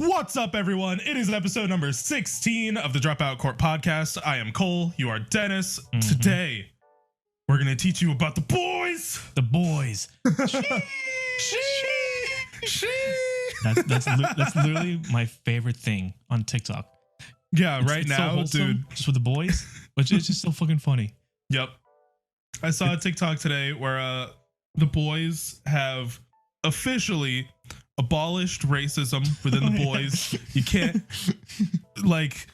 What's up, everyone? It is episode number 16 of the Dropout Court podcast. I am Cole. You are Deniz. Today, we're going to teach you about the boys. The boys. That's literally my favorite thing on TikTok. Yeah, it's right so now, wholesome, dude. Just with the boys, which is just so fucking funny. Yep. I saw a TikTok today where the boys have officially abolished racism within the boys. You can't, like,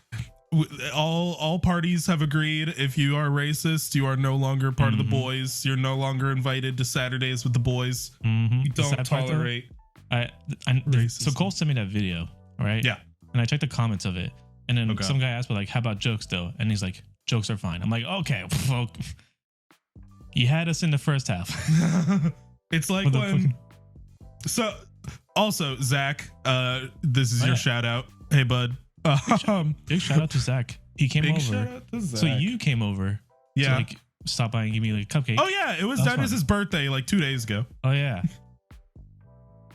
all parties have agreed, if you are racist, you are no longer part of the boys. You're no longer invited to Saturdays with the boys. You don't tolerate racism. So Cole sent me that video, right? Yeah. And I checked the comments of it, and then some guy asked me, like, how about jokes though? And he's like, jokes are fine. I'm like, okay, well, you had us in the first half. It's like when so also Zach, this is your shout out. Hey bud. Big shout out to Zach. He came over. Shout out to Zach. So you came over to like stop by and give me like a cupcake. Oh yeah, it was Dennis's birthday like 2 days ago. Oh yeah.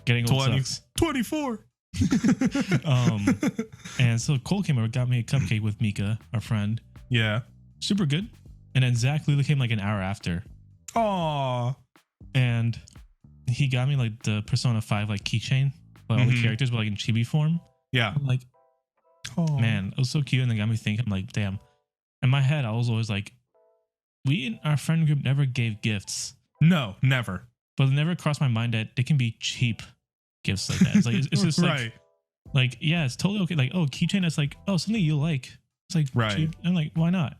Getting old sucks. 24. And so Cole came over, got me a cupcake with Mika, our friend. Yeah. Super good. And then Zach literally came like an hour after. Aw. And he got me like the Persona 5 like keychain, like all the characters, but like in chibi form. Yeah. I'm like, oh man, it was so cute. And it got me thinking, like, damn. In my head, I was always like, we in our friend group never gave gifts. No, never. But it never crossed my mind that they can be cheap gifts like that. It's like it's just like yeah, it's totally okay. Like, oh, keychain is like, oh, something you like. It's like cheap. I'm like, why not?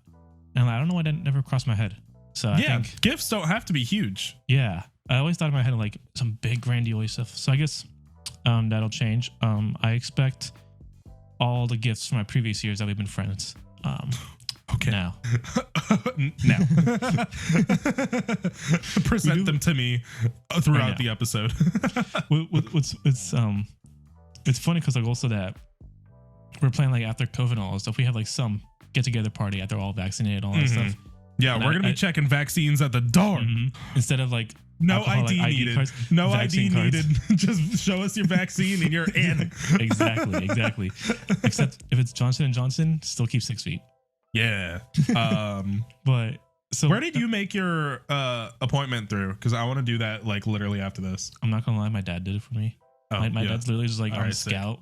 And I don't know why that never crossed my head. So I think gifts don't have to be huge. Yeah. I always thought in my head of like some big grandiose stuff. So I guess that'll change. I expect all the gifts from my previous years that we've been friends. Okay. Now. Present them to me throughout the episode. It's funny because like also that we're playing like after COVID and all that stuff. We have like some get together party after all vaccinated and all that stuff. Yeah, and we're gonna be checking vaccines at the door instead of like no ID needed. Cards, no ID needed. Just show us your vaccine and you're in. Exactly. Except if it's Johnson & Johnson, still keep 6 feet. Yeah. But so where did you make your appointment through? Because I want to do that like literally after this. I'm not gonna lie, my dad did it for me. Oh, my dad's literally just like on scout.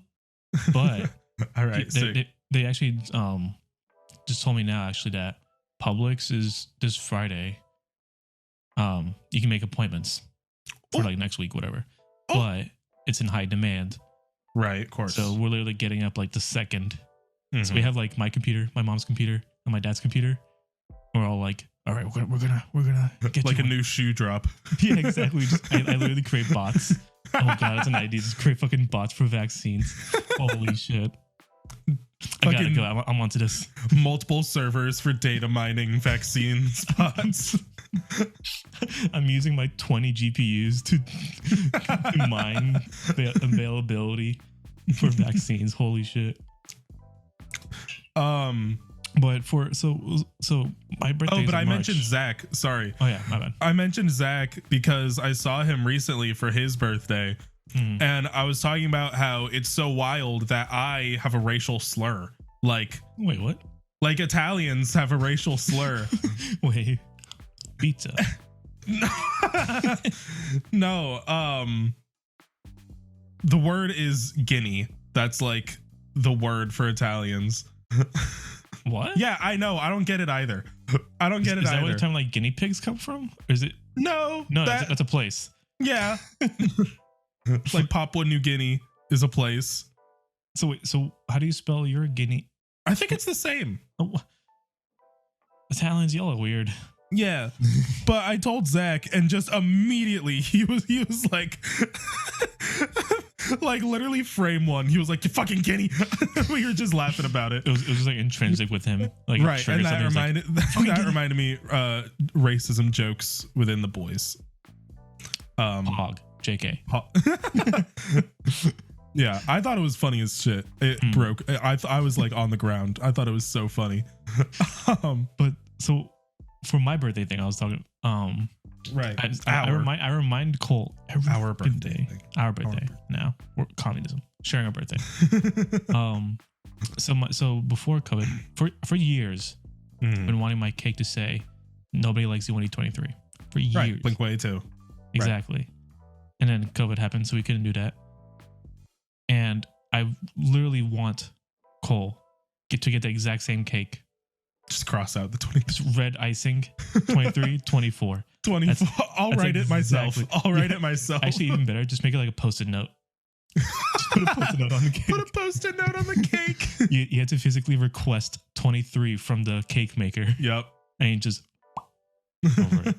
But all right, they actually just told me now actually that Publix is this Friday. You can make appointments for like next week, whatever. But it's in high demand. Right, of course. So we're literally getting up like the second. So we have like my computer, my mom's computer, and my dad's computer. We're all like, all right, we're gonna get like a new shoe drop. Yeah, exactly. I literally create bots. Oh god, it's an idea. Just create fucking bots for vaccines. Holy shit. I gotta go. I'm onto this. Multiple servers for data mining vaccine spots. I'm using my 20 GPUs to mine the availability for vaccines. Holy shit. But so my birthday. Oh, but I March. mentioned Zach. Sorry. Oh yeah, my bad. I mentioned Zach because I saw him recently for his birthday. And I was talking about how it's so wild that I have a racial slur. Like, wait, what? Like Italians have a racial slur. Wait, pizza. No. The word is guinea. That's like the word for Italians. What? Yeah, I know. I don't get it either. I don't get it either. Is that where the term like guinea pigs come from? Or is it? No, that's a place. Yeah. Like Papua New Guinea is a place. So how do you spell your guinea? I think it's the same. Oh, Italians yell weird. Yeah. But I told Zach and just immediately he was like like literally frame one. He was like, you fucking Guinea. We were just laughing about it. It was just like intrinsic with him. Like right. And that reminded me racism jokes within the boys. Hog. JK. Yeah, I thought it was funny as shit. It broke. I was like on the ground. I thought it was so funny. But so for my birthday thing, I was talking. Right. I remind Cole every our birthday. Our birthday. Now we're communism. sharing a birthday. So before COVID, for years, I've been wanting my cake to say nobody likes you when you're 23 for years. Right, Blink-182. Exactly. Right. And then COVID happened, so we couldn't do that. And I literally want Cole to get the exact same cake. Just cross out the 23. Just red icing, 23, 24. 24. I'll write it myself. I'll write it myself. Actually, even better, just make it like a Post-it note. Just put a Post-it note on the cake. Put a Post-it note on the cake. You had to physically request 23 from the cake maker. Yep. And you just over it.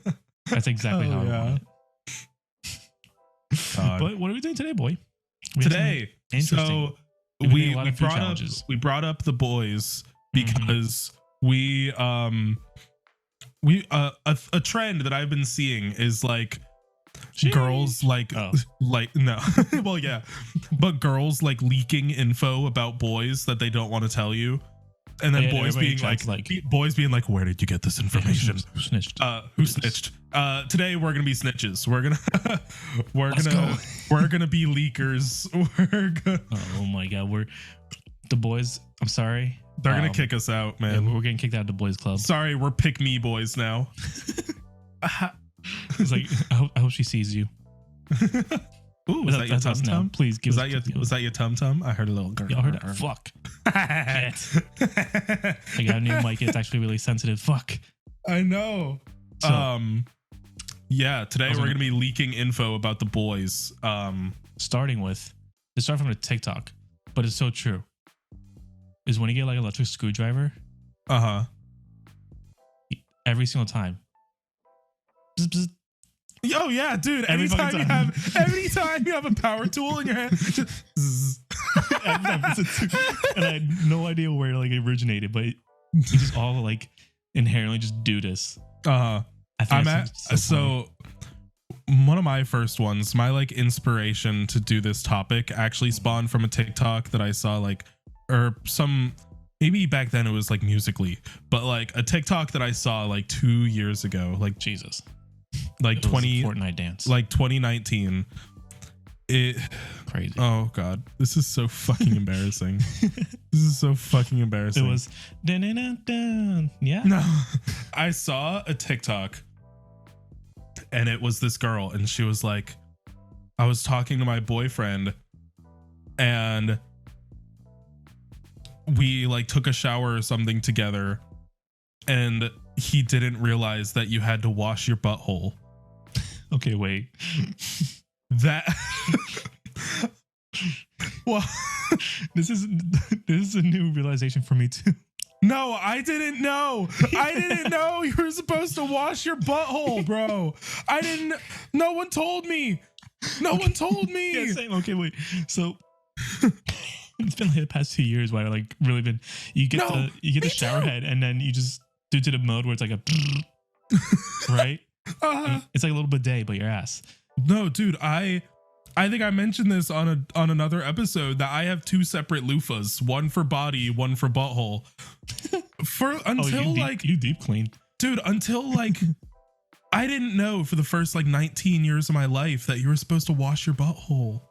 That's exactly how I want it. But what are we doing today, boy? Today, so we brought up the boys because a trend that I've been seeing is like girls like no well yeah, but girls like leaking info about boys that they don't want to tell you. And then boys being like, where did you get this information? Who snitched? Who snitched? Today we're gonna be snitches. We're gonna be leakers. Oh my god, we're the boys. I'm sorry. They're gonna kick us out, man. Yeah, we're getting kicked out of the boys club. Sorry, we're pick me boys now. It's like I hope she sees you. Ooh, was that your tum tum? Please give was that your tum tum? I heard a little girl. Y'all heard that? Fuck. I got a new mic. It's actually really sensitive. Fuck. I know. So, yeah. Today we're gonna be leaking info about the boys. Starting with, they start from a TikTok, but it's so true. Is when you get like an electric screwdriver. Every single time. Bzz, bzz. Oh yeah, dude. Anytime you have a power tool in your hand, just and I had no idea where like it originated, but it just all like inherently just do this. So one of my first ones, my like inspiration to do this topic actually spawned from a TikTok that I saw maybe back then it was like Musically, but like a TikTok that I saw like 2 years ago, like Jesus. Like Fortnite dance, like 2019. Crazy. Oh god, this is so fucking embarrassing. This is so fucking embarrassing. It was yeah. No, I saw a TikTok, and it was this girl, and she was like, I was talking to my boyfriend, and we like took a shower or something together, and he didn't realize that you had to wash your butthole. Okay, wait. That well, this is a new realization for me too. No, I didn't know. I didn't know you were supposed to wash your butthole, bro. No one told me. No one told me. Yeah, same. Okay, wait. So it's been like the past 2 years where I like really been. You get the shower head, and then you just do to the mode where it's like a right. It's like a little bidet, but your ass. No, dude, I think I mentioned this on another episode that I have 2 separate loofahs, one for body, one for butthole. You deep clean, dude. Until like I didn't know for the first like 19 years of my life that you were supposed to wash your butthole.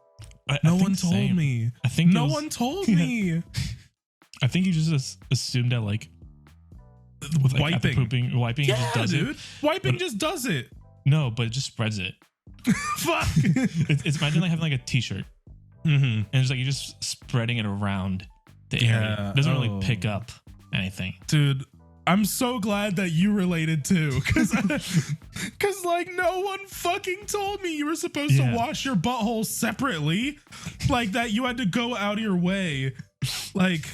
No one told me. I think no one told me. I think you just assumed that like. With like wiping yeah, just does dude. it. Wiping just does it. No, but it just spreads it. Fuck. It's imagine like having like a t-shirt, and it's like you're just spreading it around the area. It doesn't really pick up anything. Dude, I'm so glad that you related too, because like no one fucking told me you were supposed to wash your butthole separately, like that you had to go out of your way, like.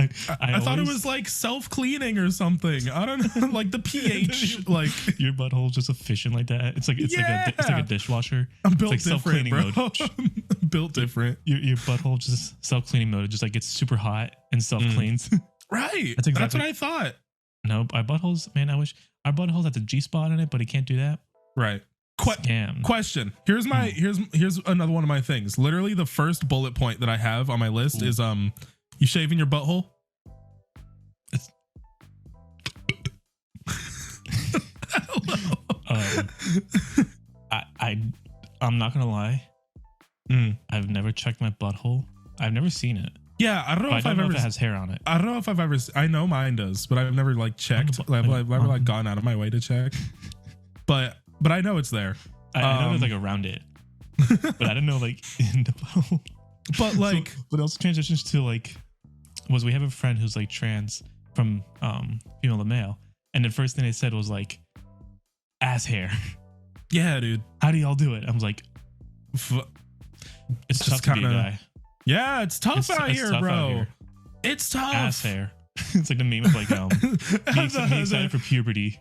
I thought it was like self-cleaning or something. I don't know, like the pH, like your butthole just efficient like that. It's like a dishwasher. I'm built like different, self-cleaning bro. mode. I'm built different. Your butthole just self-cleaning mode. It just like gets super hot and self-cleans. Right. That's what I thought. No, our buttholes, man. I wish our butthole had the G spot in it, but he can't do that. Right. Scam. Question. Here's another one of my things. Literally, the first bullet point that I have on my list is you shaving your butthole? I'm not gonna lie. I've never checked my butthole I've never seen it. Yeah, I don't know if I've ever. If it has hair on it. I don't know if I've ever. I know mine does, but I've never like checked. I've never like gone out of my way to check. But I know it's there. I know there's like around it, but I don't know like in the bone. But like, what else transitions to like was we have a friend who's like trans from female to male, and the first thing they said was like ass hair. Yeah, dude. How do y'all do it? I was like, it's tough to be a guy. Yeah, it's tough out here, bro. It's tough. Ass hair. It's like the meme of like me excited for puberty.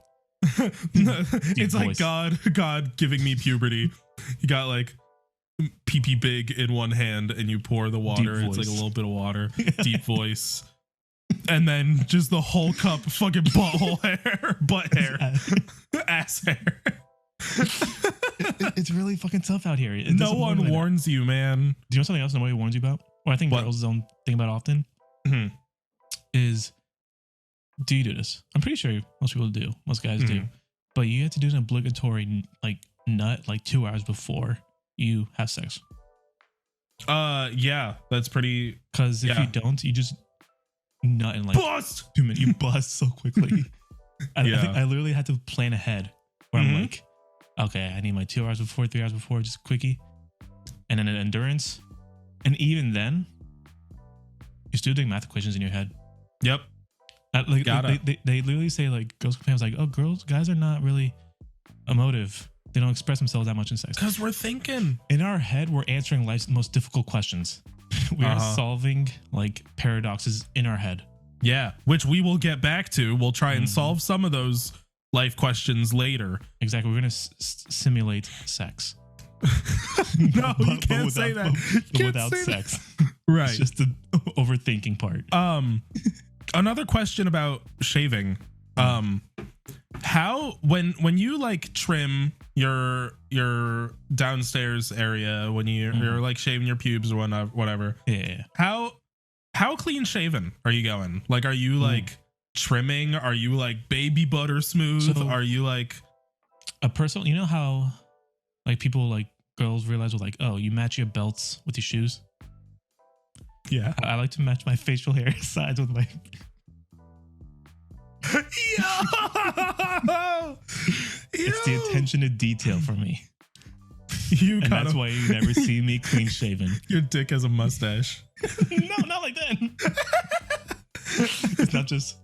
It's like God giving me puberty. You got like pee big in one hand and you pour the water. It's like a little bit of water. Deep voice. And then just the whole cup of fucking butthole hair. Butt hair. Ass hair. It's really fucking tough out here. No one warns you, man. Do you know something else nobody warns you about? Or I think girls don't think about often? Mm-hmm. Is, do you do this? I'm pretty sure most people do. Most guys do. But you have to do an obligatory like nut like 2 hours before you have sex. Yeah, that's pretty. Because if you don't, you just nut in like bust 2 minutes. You bust so quickly. I think I literally had to plan ahead where I'm like, okay, I need my 2 hours before, 3 hours before, just quickie. And then an endurance. And even then, you're still doing math equations in your head. Yep. They literally say like girls complain like, oh, guys are not really emotive. They don't express themselves that much in sex. Because we're thinking. In our head, we're answering life's most difficult questions. We are solving like paradoxes in our head. Yeah, which we will get back to. We'll try and solve some of those life questions later. Exactly. We're going to simulate sex. No, you can't say that. But without sex. Right. It's just the overthinking part. Another question about shaving. How when you like trim your downstairs area, when you're like shaving your pubes or whatever. Yeah. How clean shaven are you going? Like, are you like trimming? Are you like baby butter smooth? So, are you like a personal? You know how like people like girls realize with like, oh, you match your belts with your shoes. Yeah, I like to match my facial hair size with my. It's the attention to detail for me. And that's why you never see me clean shaven. Your dick has a mustache. No, not like that. It's not just.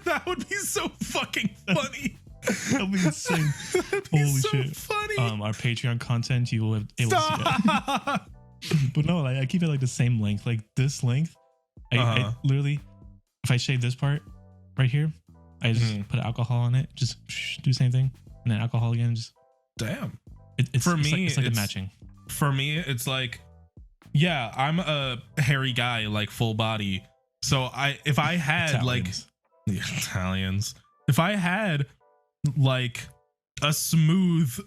That would be so fucking funny. That would be insane. Holy so shit! Funny. Our Patreon content, you will be able to see that. But no, like I keep it like the same length, like this length. I literally, if I shave this part right here, I just put alcohol on it, just do the same thing, and then alcohol again. Just damn. It's like a matching. For me, it's like, yeah, I'm a hairy guy, like full body. So if I had Italians. Like the Italians, if I had like a smooth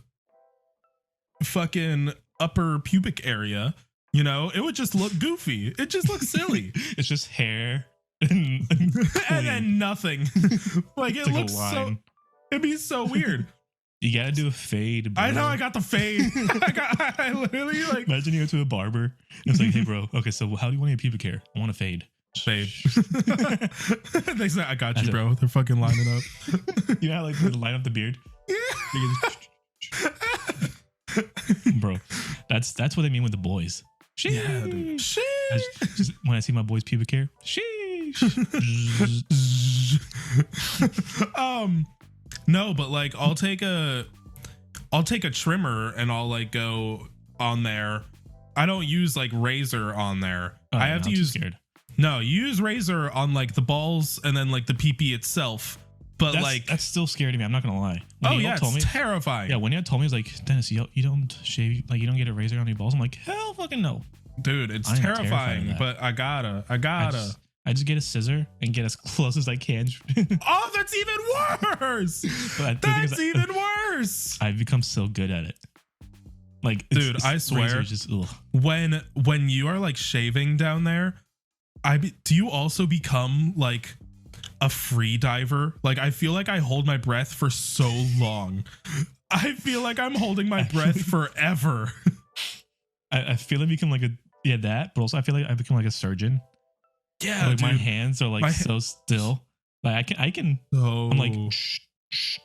fucking upper pubic area, you know, it would just look goofy. It just looks silly. It's just hair and then nothing. Like it looks so. It'd be so weird. You gotta do a fade, bro. I know, I got the fade. I literally like. Imagine you go to a barber and it's like, hey, bro, okay, so how do you want your pubic hair? I want a fade. Fade. They say, I got you, bro. They're fucking lining up. You know how like they line up the beard? Yeah. Bro, that's what they mean with the boys. Sheesh. Yeah, dude. Sheesh. Just, when I see my boys' pubic hair, sheesh. No, but like I'll take a trimmer and I'll like go on there. I don't use like razor on there. Oh, I have to use scared. No, you use razor on like the balls and then like the pee itself. But that's still scary to me. I'm not gonna lie. It's terrifying. Yeah, when you had told me, he was like, Dennis, you don't shave, like you don't get a razor on your balls. I'm like, hell, fucking no, dude. It's terrifying. But I gotta. I just get a scissor and get as close as I can. Oh, that's even worse. That's even worse. I've become so good at it. Like, dude, I swear, just, when you are like shaving down there, do you also become like a free diver? Like, I feel like I hold my breath for so long. I feel like I'm holding my breath forever. I feel like become like Yeah, that. But also, I feel like I become like a surgeon. Yeah, like dude. my hands are like so still. Like I can. Oh. I'm like. Shh.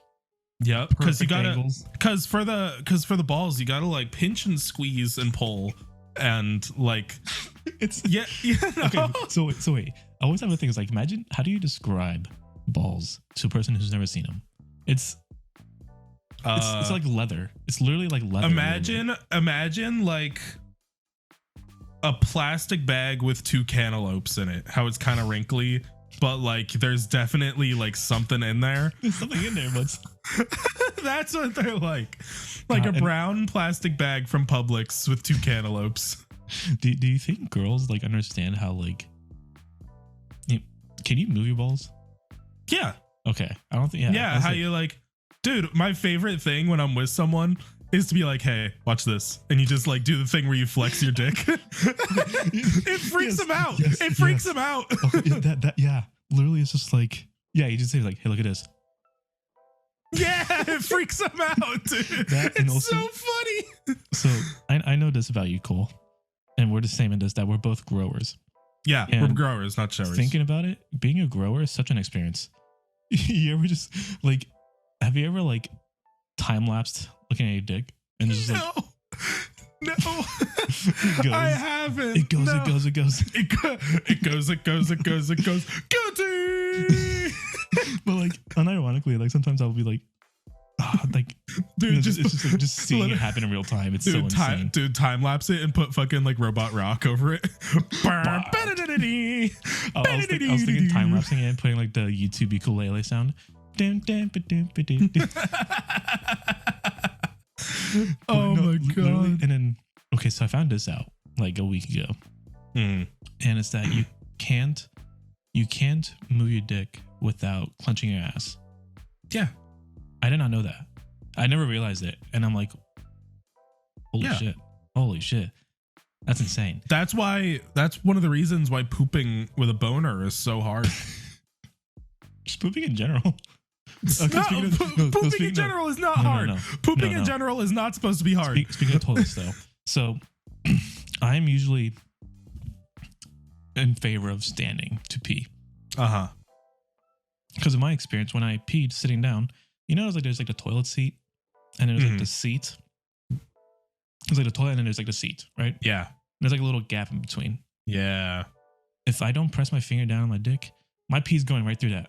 Yep. Because you gotta. Angles. Because for the balls, you gotta like pinch and squeeze and pull, and like. It's yeah. No. Okay. So wait. I always have a thing. It's like, imagine, how do you describe balls to a person who's never seen them? It's like leather. It's literally like leather. Imagine like a plastic bag with 2 cantaloupes in it. How it's kind of wrinkly, but like there's definitely like something in there. There's something in there, but that's what they're like. Like a brown plastic bag from Publix with 2 cantaloupes. Do you think girls like understand how like? Can you move your balls? Yeah. Okay. I don't think. Yeah. How you like, dude? My favorite thing when I'm with someone is to be like, hey, watch this. And you just like do the thing where you flex your dick. It freaks them out. It freaks them out. Oh, yeah, literally it's just like, yeah, you just say like, hey, look at this. Yeah, it freaks them out, dude. It's also, so funny. So I know this about you, Cole. And we're the same in this, that we're both growers. Yeah, and we're growers, not showers. Thinking about it, being a grower is such an experience. You ever just like, have you ever like time-lapsed looking at your dick and it's just like no it goes, I haven't. It goes. Guilty. But like unironically, like sometimes I'll be like, like, dude, it's just seeing it happen in real time. It's so insane. Dude, time lapse it and put fucking like robot rock over it. I was thinking time lapsing it and putting like the YouTube ukulele sound. Oh my god! And then so I found this out like a week ago, and it's that you can't move your dick without clenching your ass. Yeah, I did not know that. I never realized it, and I'm like, holy shit, that's insane. That's one of the reasons why pooping with a boner is so hard. Just pooping in general. Pooping in general is not hard. No. Pooping in general is not supposed to be hard. Speaking of toilets, though, so I'm usually in favor of standing to pee. Because in my experience, when I peed sitting down, you know, there's like the toilet seat, and then there's like the seat. There's like the toilet, and then there's like the seat, right? Yeah. There's like a little gap in between. Yeah. If I don't press my finger down on my dick, my pee's going right through that.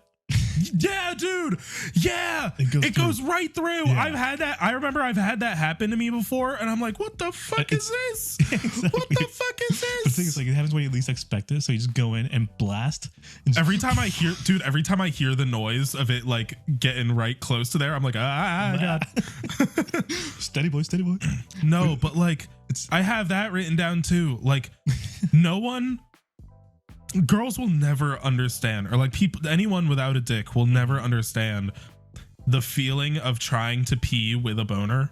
Yeah, dude. Yeah. It goes right through. Yeah. I remember I've had that happen to me before, and I'm like, what the fuck is this? Exactly. What the fuck is this? The thing is, like, it happens when you least expect it, so you just go in and blast. And every time I hear the noise of it like getting right close to there, I'm like, God. Steady boy. No, but like I have that written down too. Like girls will never understand, or like anyone without a dick will never understand the feeling of trying to pee with a boner.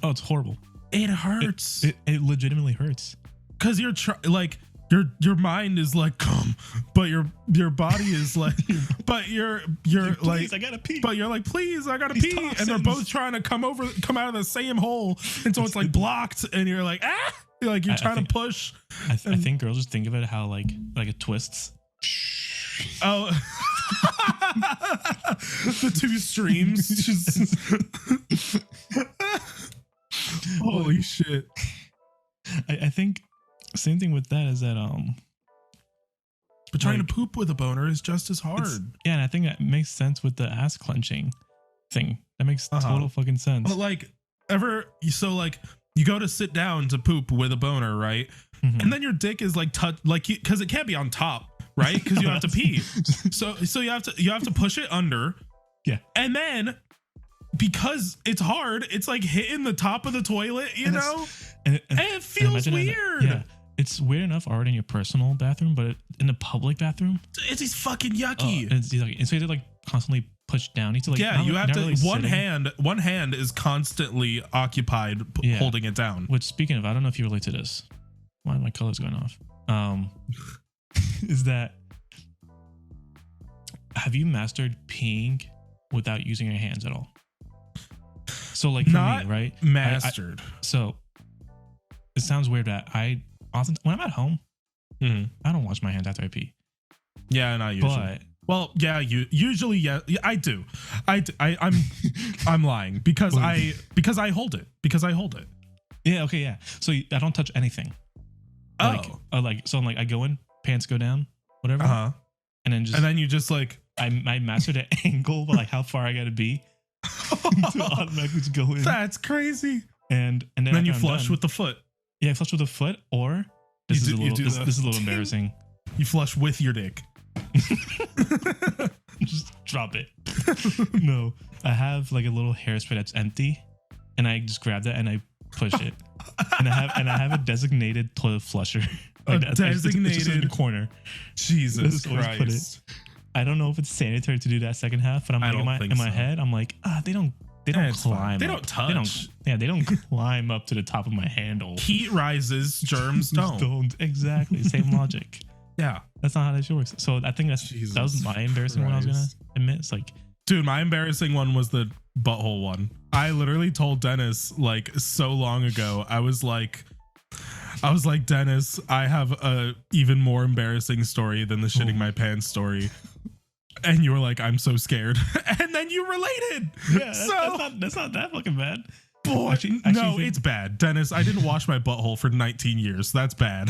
Oh, it's horrible. It hurts. It legitimately hurts. Cause your mind is like, come, but your body is like, but you're like, I gotta pee. But you're like, please, I gotta pee. Toxins. And they're both trying to come out of the same hole, and so it's like blocked, and you're like, ah. Like you're trying to push. I think girls just think of it how like it twists. Oh, the two streams. Just holy shit. I think same thing with that is that but trying to poop with a boner is just as hard. Yeah, and I think that makes sense with the ass clenching thing. That makes total fucking sense. But like you go to sit down to poop with a boner, right? Mm-hmm. And then your dick is like because it can't be on top, right? Because you have to pee. So you have to push it under. Yeah. And then because it's hard, it's like hitting the top of the toilet, you know? And it feels weird. Yeah. It's weird enough already in your personal bathroom, but in the public bathroom, it's fucking yucky. And so you have to like constantly push down. You have to really one hand is constantly occupied holding it down. Which, speaking of, I don't know if you relate to this. Why are my colors going off? Is that, have you mastered peeing without using your hands at all? So like for not me, right? Mastered. So it sounds weird that often when I'm at home, I don't wash my hands after I pee. Yeah, not usually. But well, yeah, usually, yeah, I do. I'm lying because I hold it. Yeah. Okay. Yeah. So I don't touch anything. So I'm like, I go in, pants go down, whatever. And then you just like I master the angle, but like how far I gotta be to automatically just go in. That's crazy. And then you flush with the foot. Yeah, flush with the foot, or this is a little embarrassing. You flush with your dick. Just drop it. No, I have like a little hairspray that's empty, and I just grab that and I push it, and I have a designated toilet flusher. Like designated it's just in the corner. Jesus Christ! I don't know if it's sanitary to do that second half, but I'm like in my head, I'm like, they don't climb. They don't touch. They don't climb up to the top of my handle. Heat rises, germs don't. Exactly, same logic. Yeah, that's not how that shit works. So I think that was my embarrassing one. I was gonna admit. It's like, dude, my embarrassing one was the butthole one. I literally told Deniz like so long ago. I was like, Deniz, I have a even more embarrassing story than the shitting my pants story. And you were like, I'm so scared. And then you related. Yeah, that's not that fucking bad. Boy, it's bad. Deniz, I didn't wash my butthole for 19 years. That's bad.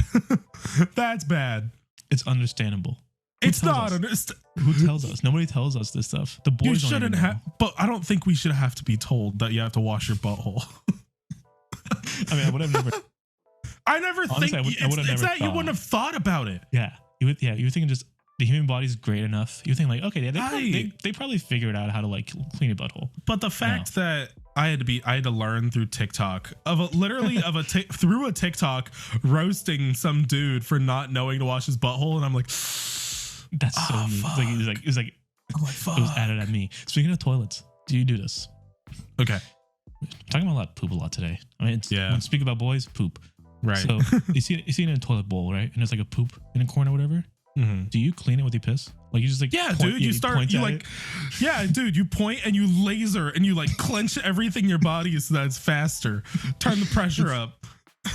That's bad. It's understandable. It's not. Who tells us? Nobody tells us this stuff. The boys you shouldn't have. But I don't think we should have to be told that you have to wash your butthole. I mean, I would have never. I never think it's that you wouldn't have thought about it. Yeah, you would think just the human body's great enough. You think like, okay, they probably figured out how to like clean a butthole. But the fact that I had to learn through TikTok through a TikTok roasting some dude for not knowing to wash his butthole, and I'm like, that's so mean. It was it was added at me. Speaking of toilets, do you do this? Okay, I'm talking about poop a lot today. I mean, when we speak about boys, poop. Right. So you see it in a toilet bowl, right? And there's like a poop in a corner or whatever. Mm-hmm. Do you clean it with your piss? Like you just like dude, you point and you laser and you like clench everything in your body so that it's faster. Turn the pressure up.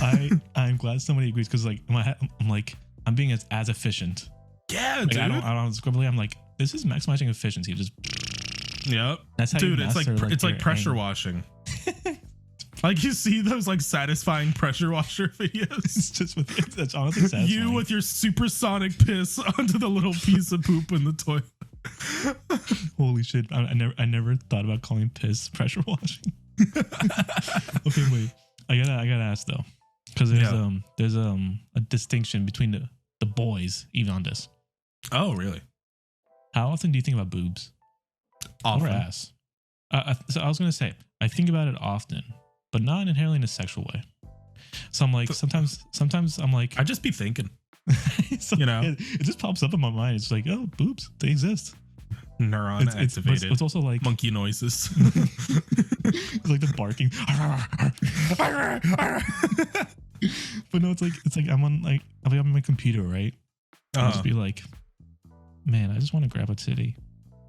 I'm glad somebody agrees because like in my head, I'm like I'm being as efficient. Yeah, like, dude. I don't scribbly. I'm like this is maximizing efficiency. Just That's how dude. You master, it's like pressure washing. Like you see those like satisfying pressure washer videos. That's honestly satisfying. You with your supersonic piss onto the little piece of poop in the toilet. Holy shit! I never thought about calling piss pressure washing. Okay, wait. I gotta ask though, because there's a distinction between the boys even on this. Oh really? How often do you think about boobs? Often. Or ass? So I was gonna say I think about it often. But not inherently in a sexual way. So I'm like, sometimes I'm like, I just be thinking, it just pops up in my mind. It's like, oh, boobs, they exist. Neuron activated. It's also like monkey noises. It's like the barking. But no, it's like I'll be on my computer, right? I'll just be like, man, I just want to grab a titty.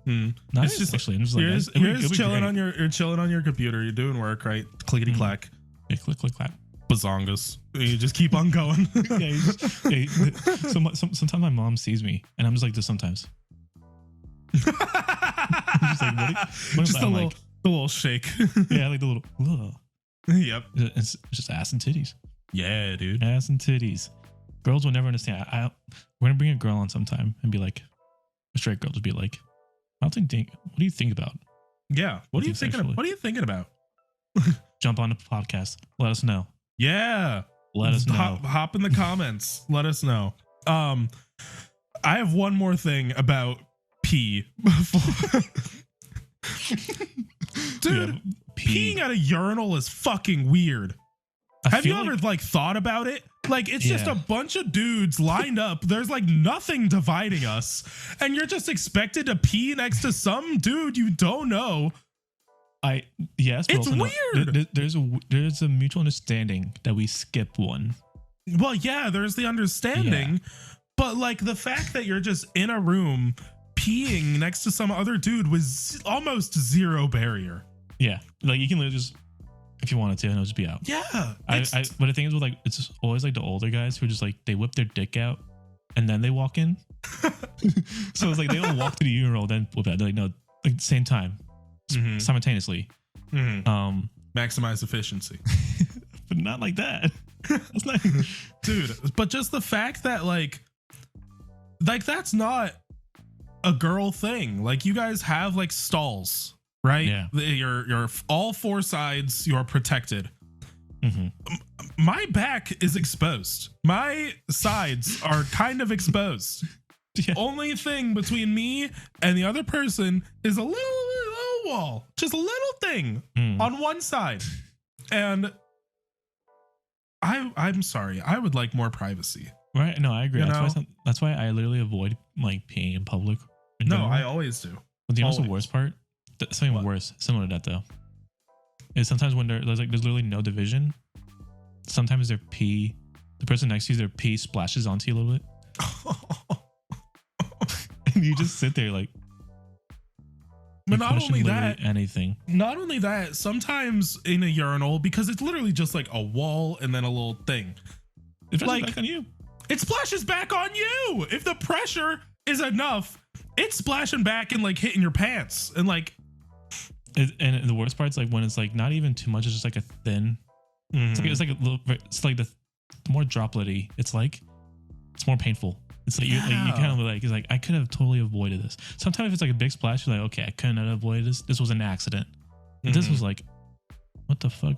Not it's just actually. I'm just like, you're chilling on your computer. You're doing work, right? Clickety clack. Yeah, click clack. Bazongas. You just keep on going. Sometimes my mom sees me, and I'm just like this. Sometimes. Just like just the little shake. Yeah, like the little. Whoa. Yep. It's just ass and titties. Yeah, dude. Ass and titties. Girls will never understand. We're gonna bring a girl on sometime and be like, a straight girl to be like. What do you think about? Yeah. What are you thinking about? Jump on the podcast. Let us know. Yeah. Let us know. Hop in the comments. Let us know. I have one more thing about pee. Dude, peeing at a urinal is fucking weird. Have you ever thought about it? Like it's just a bunch of dudes lined up. There's like nothing dividing us. And you're just expected to pee next to some dude you don't know. It's weird. There's a mutual understanding that we skip one. Well, yeah, there's the understanding. But like the fact that you're just in a room peeing next to some other dude was almost zero barrier. Yeah. Like you can literally just if you wanted to, and it'll just be out. Yeah. But the thing is with like, it's always like the older guys who are just like, they whip their dick out and then they walk in. So it's like they don't walk to the urinal then whip out. They're like, no, like same time, simultaneously. Maximize efficiency. But not like that. That's not, dude. But just the fact that like that's not a girl thing. Like you guys have like stalls, right? Yeah. You're all four sides. You're protected. My back is exposed. My sides are kind of exposed. Yeah. Only thing between me and the other person is a little wall, just a little thing on one side. And I'm sorry, I would like more privacy. Right? No, I agree. That's why I literally avoid like peeing in public. I always do. But the worst part, something worse, similar to that though, is sometimes when there's literally no division. Sometimes the person next to you, their pee splashes onto you a little bit. And you just sit there like. But not only that, sometimes in a urinal, because it's literally just like a wall and then a little thing. It splashes back on you. It splashes back on you. If the pressure is enough, it's splashing back and like hitting your pants and like. And the worst part is like when it's like not even too much, it's just like a thin. It's like a little. It's like the more dropletty. It's more painful. It's like you kind of like, it's like I could have totally avoided this. Sometimes if it's like a big splash, you're like, okay, I couldn't have avoided this. This was an accident. But this was like, what the fuck?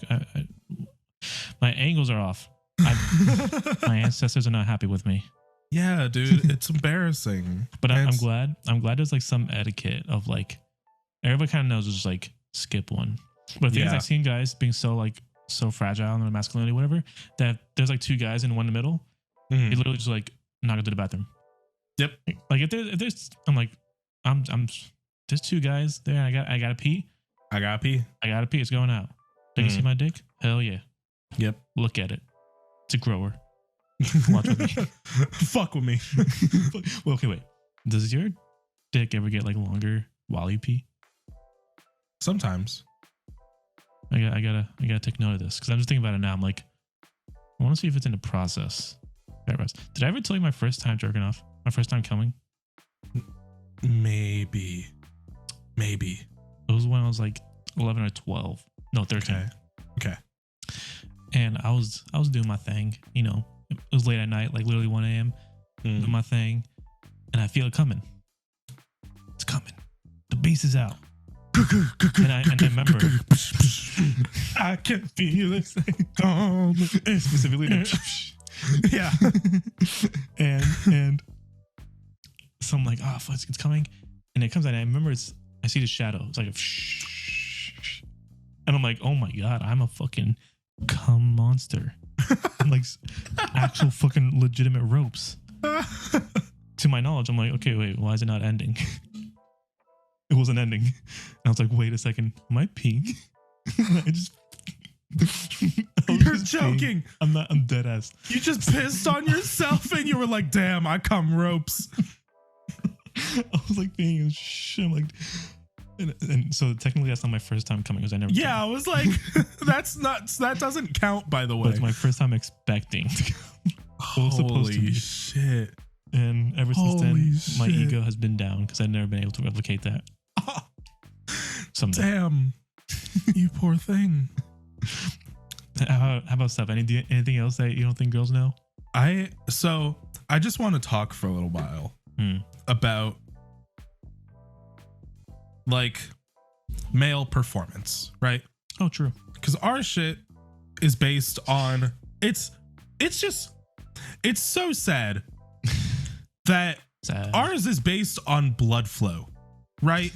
My angles are off. My ancestors are not happy with me. Yeah, dude, it's embarrassing. But I'm glad there's like some etiquette of like, everybody kind of knows just like skip one. But the thing is, I've seen guys being so fragile in their masculinity, whatever, that there's like two guys in one in the middle. They literally just like not go to the bathroom. Yep. Like if there's there's two guys there. I gotta pee. It's going out. Did you see my dick? Hell yeah. Yep. Look at it. It's a grower. Watch with me. Fuck with me. Well, okay, wait. Does your dick ever get like longer while you pee? Sometimes. I gotta take note of this because I'm just thinking about it now. I'm like, I want to see if it's in the process. Did I ever tell you my first time jerking off? My first time coming? Maybe. It was when I was like 11 or 12. No, 13. Okay. And I was doing my thing. You know, it was late at night, like literally 1 a.m. Doing my thing, and I feel it coming. It's coming. The bass is out. And I remember I can feel it come. Specifically yeah. and so I'm like, oh fuck, it's coming. And it comes out and I remember I see the shadow. It's like and I'm like, oh my god, I'm a fucking cum monster. I'm like actual fucking legitimate ropes. To my knowledge, I'm like, okay, wait, why is it not ending? It wasn't ending. And I was like, wait a second, am I peeing? I just You're joking. Peeing. I'm dead ass. You just pissed on yourself and you were like, damn, I come ropes. I was like peeing and shit. I'm like, and so technically that's not my first time coming because I never. Yeah, came. I was like, that doesn't count, by the way. But it's my first time expecting to come. Holy shit. And ever since then, my ego has been down because I've never been able to replicate that. Someday. Damn. You poor thing. How about stuff? Anything else that you don't think girls know? I just want to talk for a little while about like male performance, right? Oh, true. Because our shit is based on it's so sad that ours is based on blood flow, right?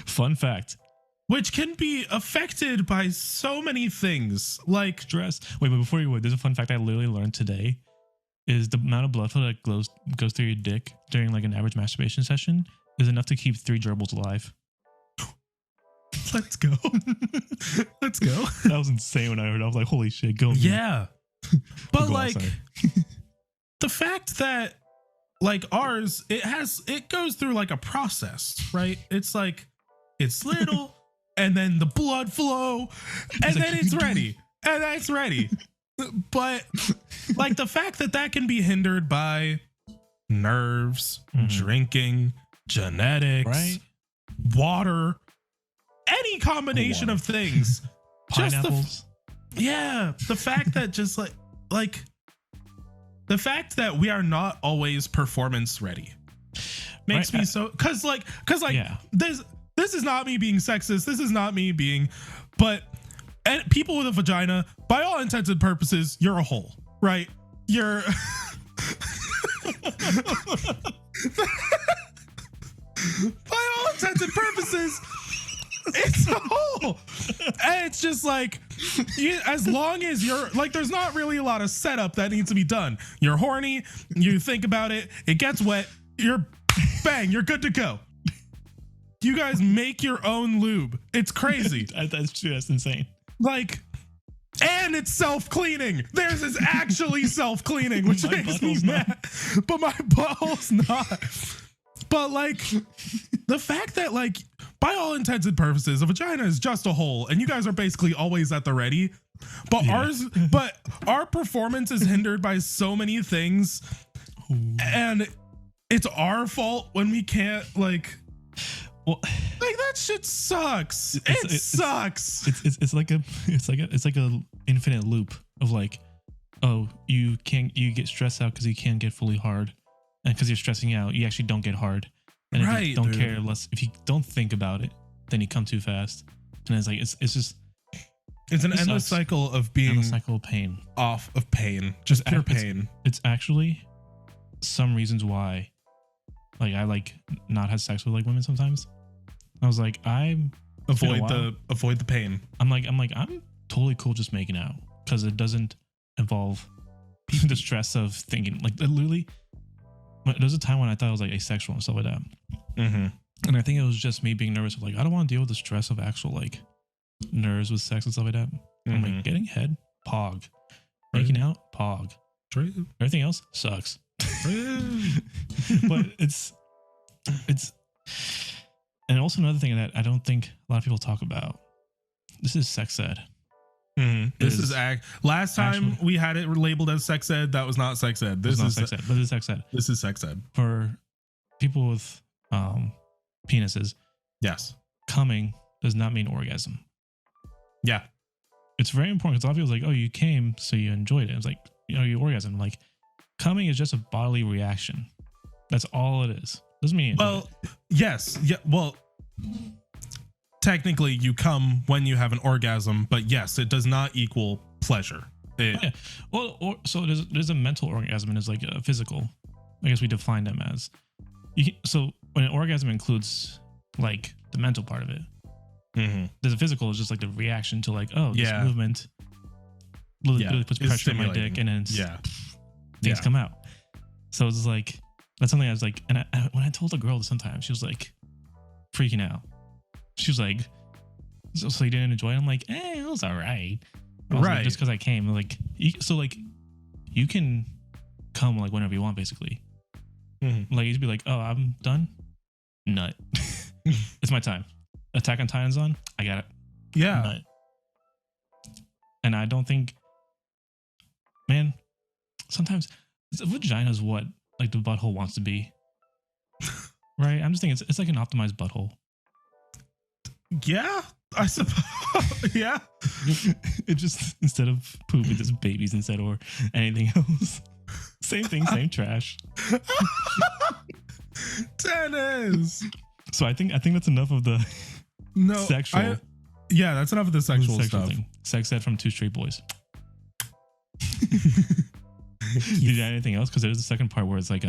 Fun fact. Which can be affected by so many things, like stress. Wait, but before you go, there's a fun fact I literally learned today. Is the amount of blood flow that goes through your dick during like an average masturbation session is enough to keep 3 gerbils alive. Let's go. Let's go. That was insane when I heard it. I was like, holy shit, go. Yeah. But like the fact that like ours, it goes through like a process, right? It's like, it's little, and then the blood flow, and then it's ready. And that's ready. But like the fact that can be hindered by nerves, drinking, genetics, right? Water, any combination of things. Pineapples. The fact that just like the fact that we are not always performance ready makes me so cause this is not me being sexist. This is not me being, but and people with a vagina, by all intents and purposes, you're a hole, right? You're by all intents and purposes, it's a hole. And it's just like, as long as you're like, there's not really a lot of setup that needs to be done. You're horny, you think about it, it gets wet, you're good to go. You guys make your own lube. It's crazy. That's true. That's insane. Like, and it's self-cleaning. Theirs is actually self-cleaning, which makes me mad. But my butthole's not. But like, the fact that like, by all intents and purposes, a vagina is just a hole, and you guys are basically always at the ready. But our performance is hindered by so many things, and it's our fault when we can't like. Well, like that shit sucks. It sucks. It's like a infinite loop of like, oh, you get stressed out because you can't get fully hard, and because you're stressing out, you actually don't get hard, and if you don't care less, if you don't think about it, then you come too fast, and it's like it's an endless cycle of being endless cycle of pain, off of pain, just pure pain. It's actually some reasons why, like I like not have sex with like women sometimes. I was like, avoid the pain. I'm totally cool just making out because it doesn't involve the stress of thinking. Like literally, there was a time when I thought I was like asexual and stuff like that. Mm-hmm. And I think it was just me being nervous of like, I don't want to deal with the stress of actual like nerves with sex and stuff like that. Mm-hmm. I'm like, getting head, pog. Making out, pog. True. Everything else sucks. But it's and also another thing that I don't think a lot of people talk about. This is sex ed. Mm-hmm. This is last time we had it labeled as sex ed. That was not sex ed. This is sex ed, but it's sex ed. This is sex ed for people with penises. Yes, coming does not mean orgasm. Yeah, it's very important because a lot of people are like, oh, you came, so you enjoyed it. It's like, you know, you orgasm. Like, coming is just a bodily reaction. That's all it is. Doesn't mean yes, yeah. Well, technically, you come when you have an orgasm, but yes, it does not equal pleasure. Yeah. Well, so there's a mental orgasm and there's like a physical. I guess we define them as. So when an orgasm includes like the mental part of it, there's a physical is just like the reaction to like, oh, this movement really puts pressure on my dick, and then things come out. So it's like, that's something I was like, and when I told a girl this sometimes, she was like freaking out. She was like, so you didn't enjoy it? I'm like, it was all right. Like, just because I came, like, you can come like whenever you want, basically. Mm-hmm. Like, you'd be like, oh, I'm done. Nut. It's my time. Attack on Titan's on. I got it. Yeah. Nut. And I don't think, man, sometimes vagina's what like the butthole wants to be. Right? I'm just thinking it's like an optimized butthole. Yeah, I suppose. Yeah. It just, instead of poop, it's just babies instead, or anything else. Same thing, same trash. Deniz. So I think that's enough of the sexual. That's enough of the sexual stuff. Thing. Sex ed from two straight boys. Did you add anything else? Because there's a second part where it's like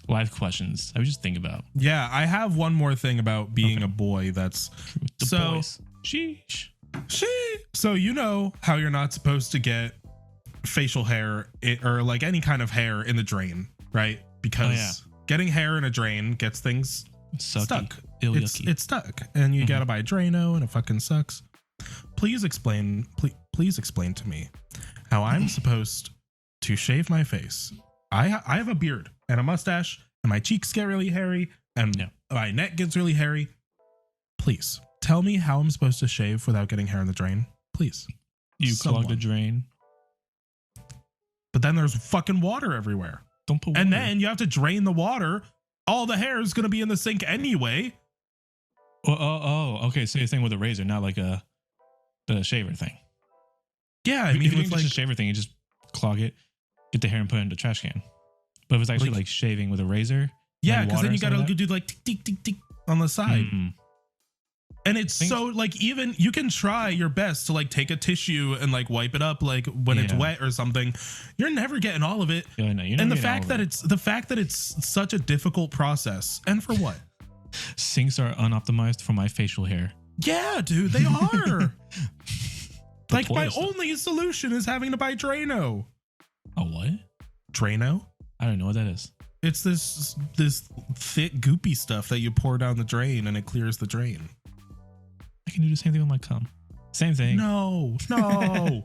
live questions I would just think about. Yeah, I have one more thing about being a boy. That's boys. Sheesh. So you know how you're not supposed to get facial hair or like any kind of hair in the drain, right? Because getting hair in a drain gets things stuck. It's stuck, and you gotta buy a Drano, and it fucking sucks. Please explain to me how I'm supposed to shave my face. I have a beard and a mustache, and my cheeks get really hairy, and my neck gets really hairy. Please tell me how I'm supposed to shave without getting hair in the drain, please. You clog the drain. But then there's fucking water everywhere. Don't put water. And then you have to drain the water. All the hair is going to be in the sink anyway. Okay. So you're saying with a razor, not like the shaver thing. Yeah, I mean, if with like a shaver thing, you just clog it, get the hair and put it in the trash can. But if it's actually like shaving with a razor, yeah, because then you got to do like tick, tick, tick, tick on the side. Mm-hmm. And it's so like, even you can try your best to like take a tissue and like wipe it up like when it's wet or something. You're never getting all of it. Yeah, no, and the fact that it's such a difficult process, and for what? Sinks are unoptimized for my facial hair. Yeah, dude, they are. Like my only solution is having to buy Drano. A what? Drano? I don't know what that is. It's this thick goopy stuff that you pour down the drain and it clears the drain. I can do the same thing with my cum. Same thing. No. No.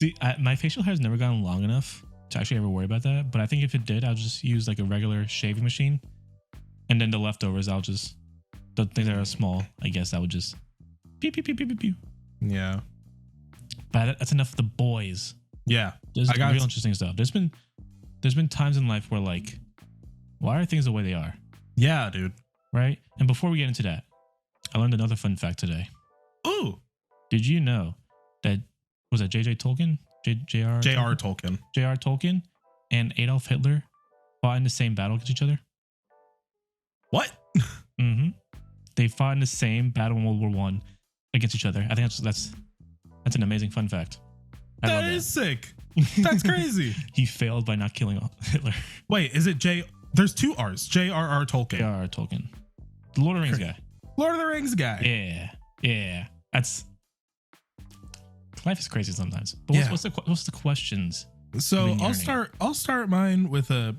See, my facial hair has never gotten long enough to actually ever worry about that. But I think if it did, I'll just use like a regular shaving machine. And then the leftovers, the things that are small, I guess I would just pew, pew, pew, pew, pew, pew. Yeah. But that's enough for the boys. Yeah. There's real interesting stuff. There's been times in life where like, why are things the way they are? Yeah, dude. Right? And before we get into that, I learned another fun fact today. Ooh. Did you know that, was that J.J. Tolkien? J.R. Tolkien. J.R. Tolkien and Adolf Hitler fought in the same battle against each other? What? Mm-hmm. They fought in the same battle in World War I against each other. I think that's an amazing fun fact. That is sick. That's crazy. He failed by not killing Hitler. Wait, is it There's two R's. J.R.R. Tolkien. J.R.R. Tolkien. The Lord of the Rings guy. Lord of the Rings guy. Yeah. Life is crazy sometimes. But what's the questions? So I'll start mine with a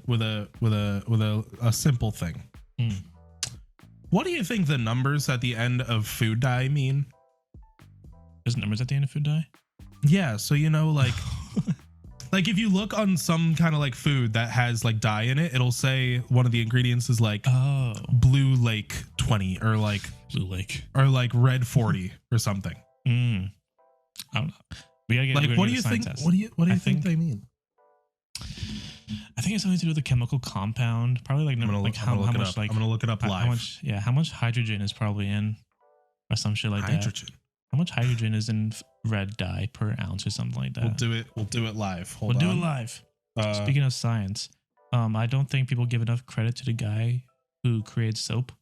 simple thing. What do you think the numbers at the end of food dye mean? There's numbers at the end of food dye? Yeah, so like like if you look on some kind of like food that has like dye in it, it'll say one of the ingredients is like Blue Lake 20 or like Blue Lake or like Red 40 or something. I don't know. We gotta get like what do you think? What do you think they mean? I think it's something to do with the chemical compound. Probably like how much like I'm gonna look it up live. How much hydrogen is probably in, or some shit like hydrogen. That. How much hydrogen is in red dye per ounce or something like that? We'll do it live. We'll do it live. Speaking of science, I don't think people give enough credit to the guy who created soap.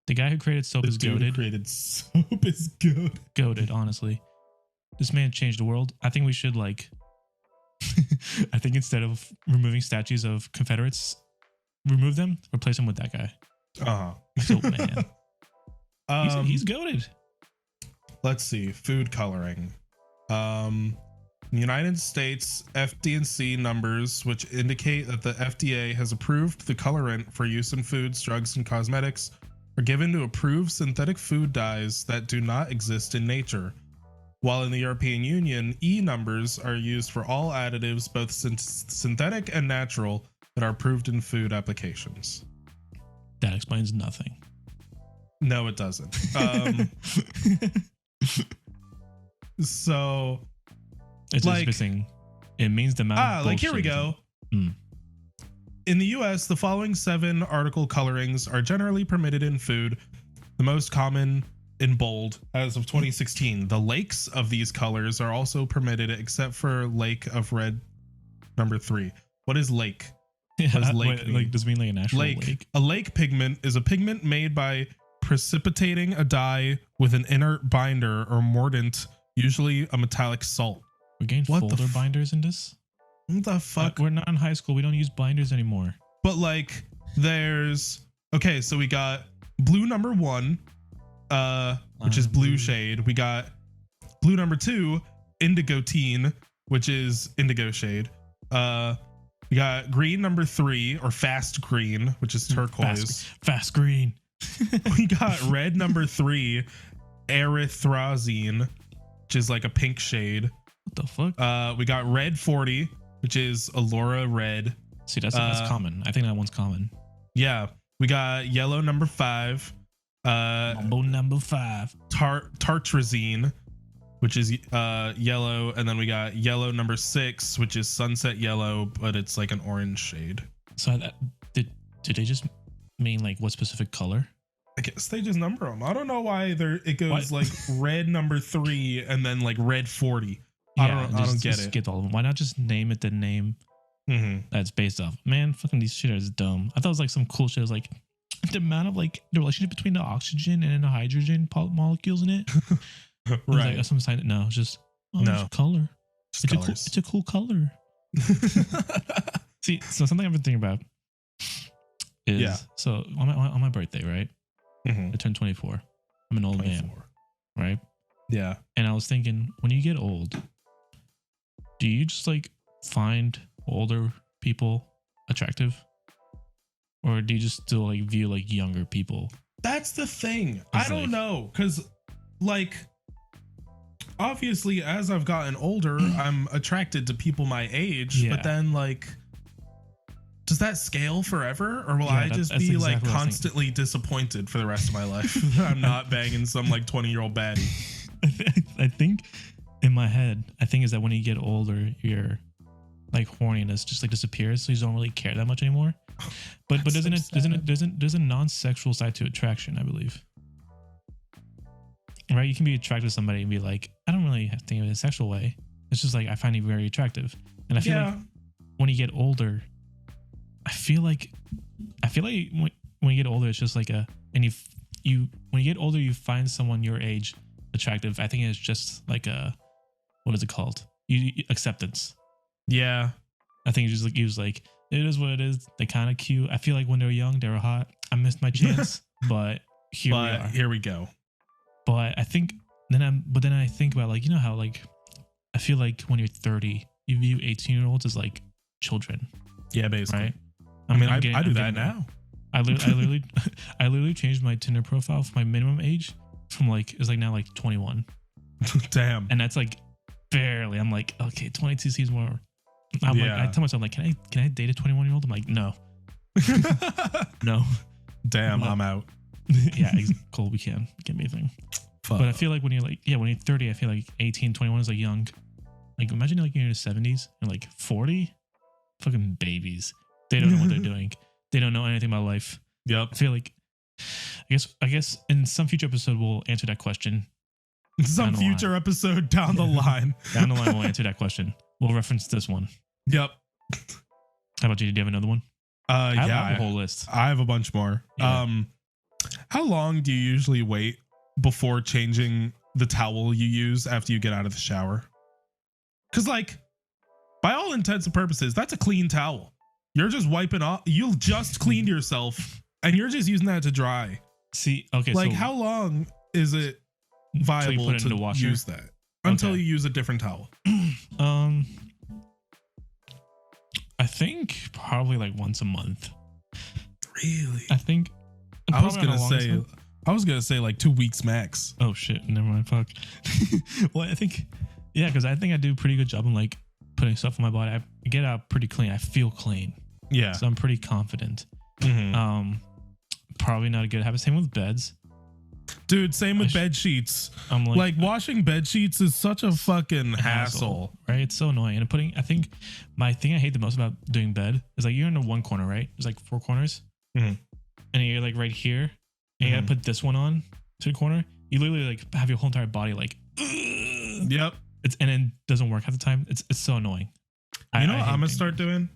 The guy who created soap is goated. Soap is good. Goated, honestly. This man changed the world. I think we should like. I think instead of removing statues of Confederates, remove them, replace them with that guy. Soap man. He's goated. Let's see. Food coloring. The United States FD&C numbers, which indicate that the FDA has approved the colorant for use in foods, drugs, and cosmetics, are given to approve synthetic food dyes that do not exist in nature. While in the European Union, E numbers are used for all additives, both synthetic and natural, that are approved in food applications. That explains nothing. No, it doesn't. So it's like missing. It means the amount. Like here we go. In the US, the following 7 article colorings are generally permitted in food. The most common in bold as of 2016. The lakes of these colors are also permitted except for Lake of Red number 3. What is lake? Yeah, what does lake mean? Like, does it mean like a natural lake? A lake pigment is a pigment made by precipitating a dye with an inert binder or mordant, usually a metallic salt. We're getting folder binders in this? What the fuck? We're not in high school. We don't use binders anymore. But like there's so we got blue number 1, which is blue shade. We got blue number 2, indigo teen, which is indigo shade. We got green number 3, or fast green, which is turquoise. Fast green. We got red number 3, erythrazine, which is like a pink shade. What the fuck? We got red 40, which is Allura red. See, that's common. I think that one's common. Yeah. We got yellow number 5, Mambo number 5. Tartrazine, which is yellow, and then we got yellow number 6, which is sunset yellow, but it's like an orange shade. So did they just mean like what specific color? I guess they just number them. I don't know why it goes like red number 3 and then like red 40. Yeah, I don't get it. Skip all of them. Why not just name it the name that's based off? Man, fucking these shit is dumb. I thought it was like some cool shit. It was like the amount of like the relationship between the oxygen and the hydrogen molecules in it. Right. Like, some sign. No, it's just it's color. It's a cool color. See, so something I've been thinking about is so on my birthday, right? I turned 24. I'm an old man, right? Yeah. And I was thinking, when you get old, do you just like find older people attractive, or do you just still like view like younger people? That's the thing. I don't know, because like obviously as I've gotten older, I'm attracted to people my age, but then like, does that scale forever, or will I just be like constantly disappointed for the rest of my life? I'm not banging some like 20-year-old baddie. I think in my head, I think is that when you get older, your like horniness just like disappears, so you don't really care that much anymore. But there's a non-sexual side to attraction, I believe. Right? You can be attracted to somebody and be like, I don't really have to think of it in a sexual way. It's just like I find you very attractive, and I feel like when you get older, I feel like when you get older, it's just like when you get older, you find someone your age attractive. I think it's just like what is it called? Acceptance. Yeah. I think it's just like, it is what it is. They're kind of cute. I feel like when they were young, they were hot. I missed my chance, but here we are. Here we go. But I think then I think about like, you know how like, I feel like when you're 30, you view 18-year-olds as like children. Yeah, basically. Right? I do that now. I literally changed my Tinder profile for my minimum age from like, it's like now like 21. Damn. And that's like barely. I'm like, okay, 22 seems more. Like, I tell myself like, can I date a 21-year-old? I'm like, no. No. Damn, I'm out. Yeah, Cole, we can. Give me a thing. Fuck. But I feel like when you're 30, I feel like 18, 21 is like young. Like imagine like you're in your 70s and like 40, fucking babies. They don't know what they're doing. They don't know anything about life. Yep. I feel like, I guess in some future episode we'll answer that question. Some future episode down the line. Down the line we'll answer that question. We'll reference this one. Yep. How about you? Do you have another one? I have a whole list. I have a bunch more. Yeah. How long do you usually wait before changing the towel you use after you get out of the shower? Because like, by all intents and purposes, that's a clean towel. You're just wiping off. You just cleaned yourself and you're just using that to dry. See, okay. Like, so how long is it viable to use that until you use a different towel? I think probably like once a month. Really? I think. I was gonna say like 2 weeks max. Oh shit! Never mind. Fuck. Well, I think, yeah, because I think I do a pretty good job on like putting stuff on my body. I get out pretty clean. I feel clean. Yeah. So I'm pretty confident. Mm-hmm. Probably not a good habit. Same with beds. Dude, same with bed sheets. I'm like washing bed sheets is such a fucking hassle. Right? It's so annoying. And I think my thing I hate the most about doing bed is like you're in one corner, right? There's like 4 corners. Mm-hmm. And you're like right here. And you gotta put this one on to the corner. You literally like have your whole entire body like Yep. And then doesn't work half the time. It's so annoying. You know what I'm gonna start doing?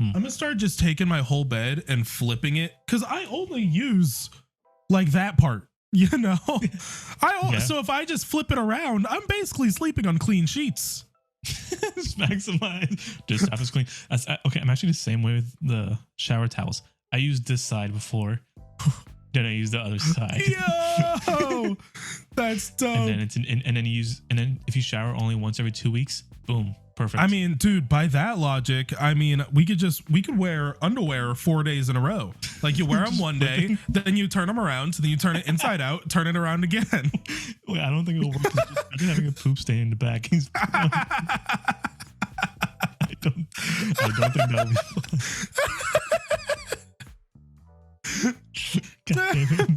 I'm gonna start just taking my whole bed and flipping it, because I only use like that part. You know, so if I just flip it around, I'm basically sleeping on clean sheets. Maximize. Just half as clean. Okay, I'm actually the same way with the shower towels. I used this side before, then I use the other side. Yo, that's dope. And then if you shower only once every 2 weeks, boom, perfect. I mean, dude, by that logic, I mean we could wear underwear 4 days in a row. Like you wear them one day, then you turn them around, so then you turn it inside out, turn it around again. Wait, I don't think it'll work. Imagine having a poop stain in the back. I don't think that'll be fun. God damn it.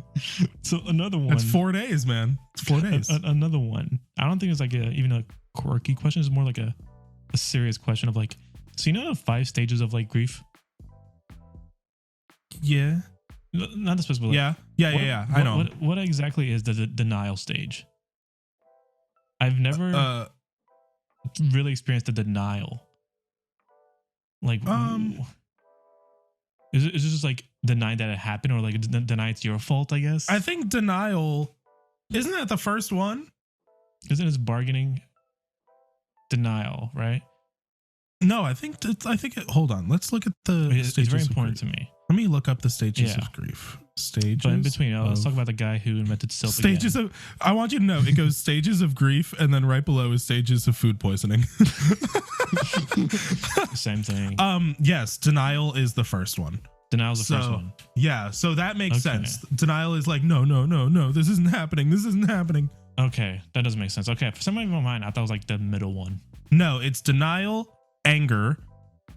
So another one. It's 4 days, man. It's 4 days. Another one. I don't think it's like even a quirky question. It's more like a serious question of like, so you know the 5 stages of like grief? Yeah. Not the specific. Yeah. I know. What exactly is the denial stage? I've never really experienced the denial. Like, is it just like denying that it happened, or like deny it's your fault? I guess. I think denial, isn't that the first one? Isn't it bargaining? Denial, right? No, I think hold on. Let's look at the stages. It's very important to me. Let me look up the stages of grief. Stages. But in between, let's talk about the guy who invented soap. Stages again. I want you to know it goes stages of grief, and then right below is stages of food poisoning. Same thing. Yes, denial is the first one. Denial's the first one. Yeah, so that makes sense. Denial is like, no, this isn't happening. This isn't happening. Okay, that doesn't make sense. Okay, for some reason in my mind, I thought it was like the middle one. No, it's denial, anger,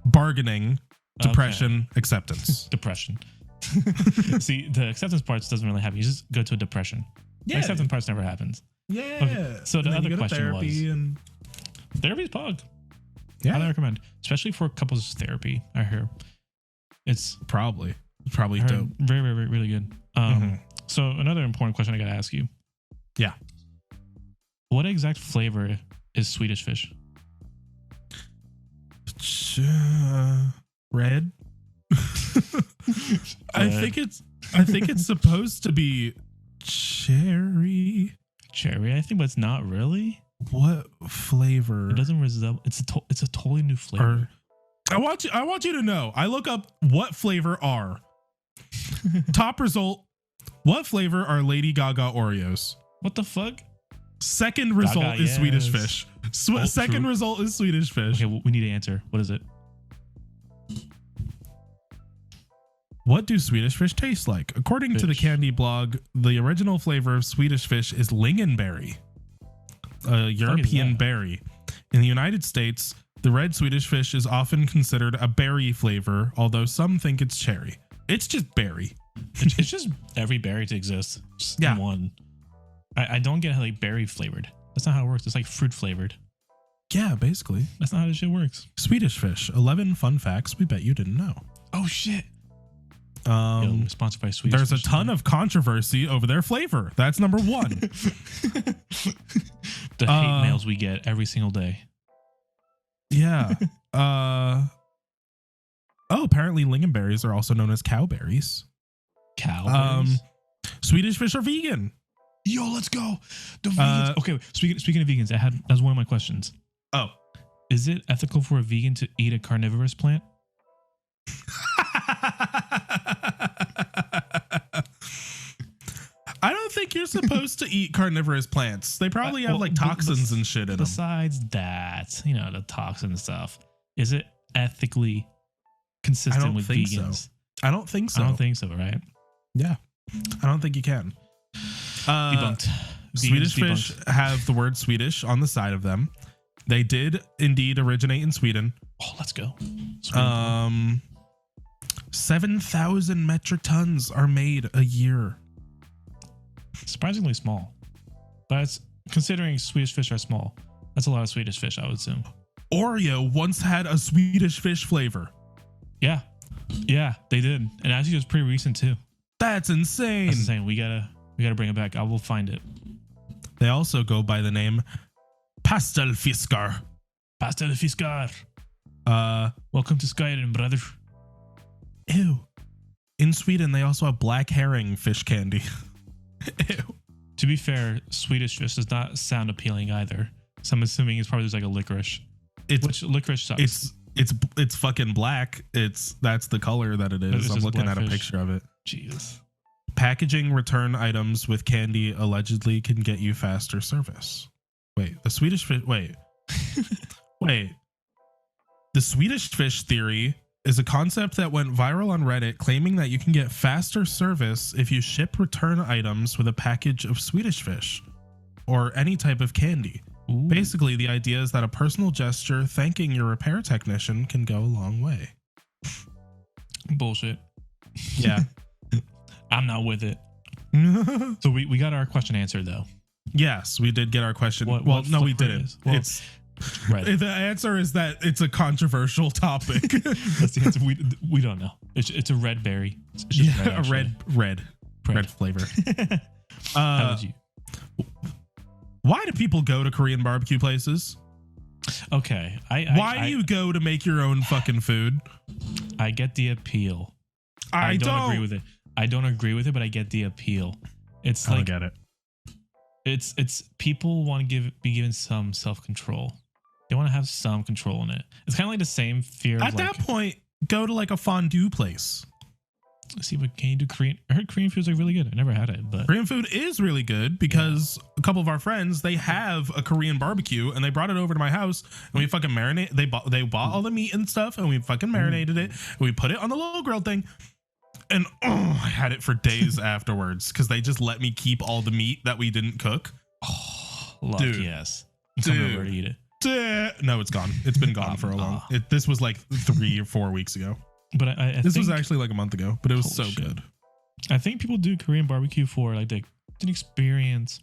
bargaining, depression, acceptance. Depression. See, the acceptance parts doesn't really happen. You just go to a depression. Yeah. The acceptance parts never happens. Yeah. Okay. So the other question was therapy's pog. Yeah. Highly recommend, especially for couples therapy. I hear it's probably dope. Very, very, very, really good. So another important question I got to ask you. Yeah. What exact flavor is Swedish Fish? Red. I think it's supposed to be cherry. Cherry, I think, but it's not really. What flavor? It doesn't resemble. It's a totally new flavor. I want you to know. I look up what flavor are. Top result. What flavor are Lady Gaga Oreos? What the fuck? Second result is Swedish Fish. Second result is Swedish Fish. Okay, we need to answer. What is it? What do Swedish Fish taste like? According to the candy blog, the original flavor of Swedish Fish is lingonberry, a European berry. In the United States, the red Swedish Fish is often considered a berry flavor, although some think it's cherry. It's just berry. It's just every berry to exist. Just one. I don't get how like berry flavored. That's not how it works. It's like fruit flavored. Yeah, basically. That's not how this shit works. Swedish Fish. 11 fun facts we bet you didn't know. Oh shit. Sponsored by Swedish There's Fish. a ton of controversy over their flavor. That's number one. The hate mails we get every single day. Yeah. Apparently lingonberries are also known as cowberries. Cowberries? Swedish Fish are vegan. Yo, let's go. The vegans. Okay, speaking of vegans, that's one of my questions. Oh. Is it ethical for a vegan to eat a carnivorous plant? I don't think you're supposed to eat carnivorous plants. They probably have like toxins and shit in them. Besides that, the toxin stuff. Is it ethically consistent with vegans? So. I don't think so. I don't think so, right? Yeah. I don't think you can. Debunked. Swedish Fish have the word Swedish on the side of them. They did indeed originate in Sweden. Oh, let's go. 7,000 metric tons are made a year. Surprisingly small. But it's, considering Swedish Fish are small, that's a lot of Swedish Fish, I would assume. Oreo once had a Swedish Fish flavor. Yeah. Yeah, they did. And actually it was pretty recent too. That's insane. That's insane. We gotta bring it back. I will find it. They also go by the name Pastelfiskar. Pastelfiskar. Welcome to Skyrim, brother. Ew. In Sweden, they also have black herring fish candy. Ew. To be fair, Swedish Fish does not sound appealing either. So I'm assuming it's probably just like a licorice. Which licorice sucks. It's fucking black. That's the color that it is. I'm looking at a picture of it. Jesus. Packaging return items with candy allegedly can get you faster service. Wait, the Swedish Fish. Wait. The Swedish Fish theory is a concept that went viral on Reddit, claiming that you can get faster service if you ship return items with a package of Swedish Fish or any type of candy. Ooh. Basically, the idea is that a personal gesture thanking your repair technician can go a long way. Bullshit. Yeah. I'm not with it. So we got our question answered though. Yes, we did get our question. What no, we didn't. Well, it's red. the answer is that it's a controversial topic. That's the answer. We don't know. It's a red berry. It's just red, red flavor. How would you? Why do people go to Korean barbecue places? Okay, why do you go to make your own fucking food? I get the appeal. I don't agree with it. I don't agree with it, but I get the appeal. It's I like don't get it. It's people want to be given some self-control. They want to have some control in it. It's kind of like the same fear. At that point, go to like a fondue place. See, but can you do Korean? I heard Korean food's like really good. I never had it, but Korean food is really good because a couple of our friends, they have a Korean barbecue and they brought it over to my house and we fucking marinate. They bought all the meat and stuff and we fucking marinated it. And we put it on the little grill thing. And I had it for days afterwards because they just let me keep all the meat that we didn't cook. Oh, luck, dude, yes. I'm coming over to eat it. No, it's gone. It's been gone for a long. This was like 3 or 4 weeks ago. But I this think, was actually like a month ago, but it was so shit. good. I think people do Korean barbecue for like an experience.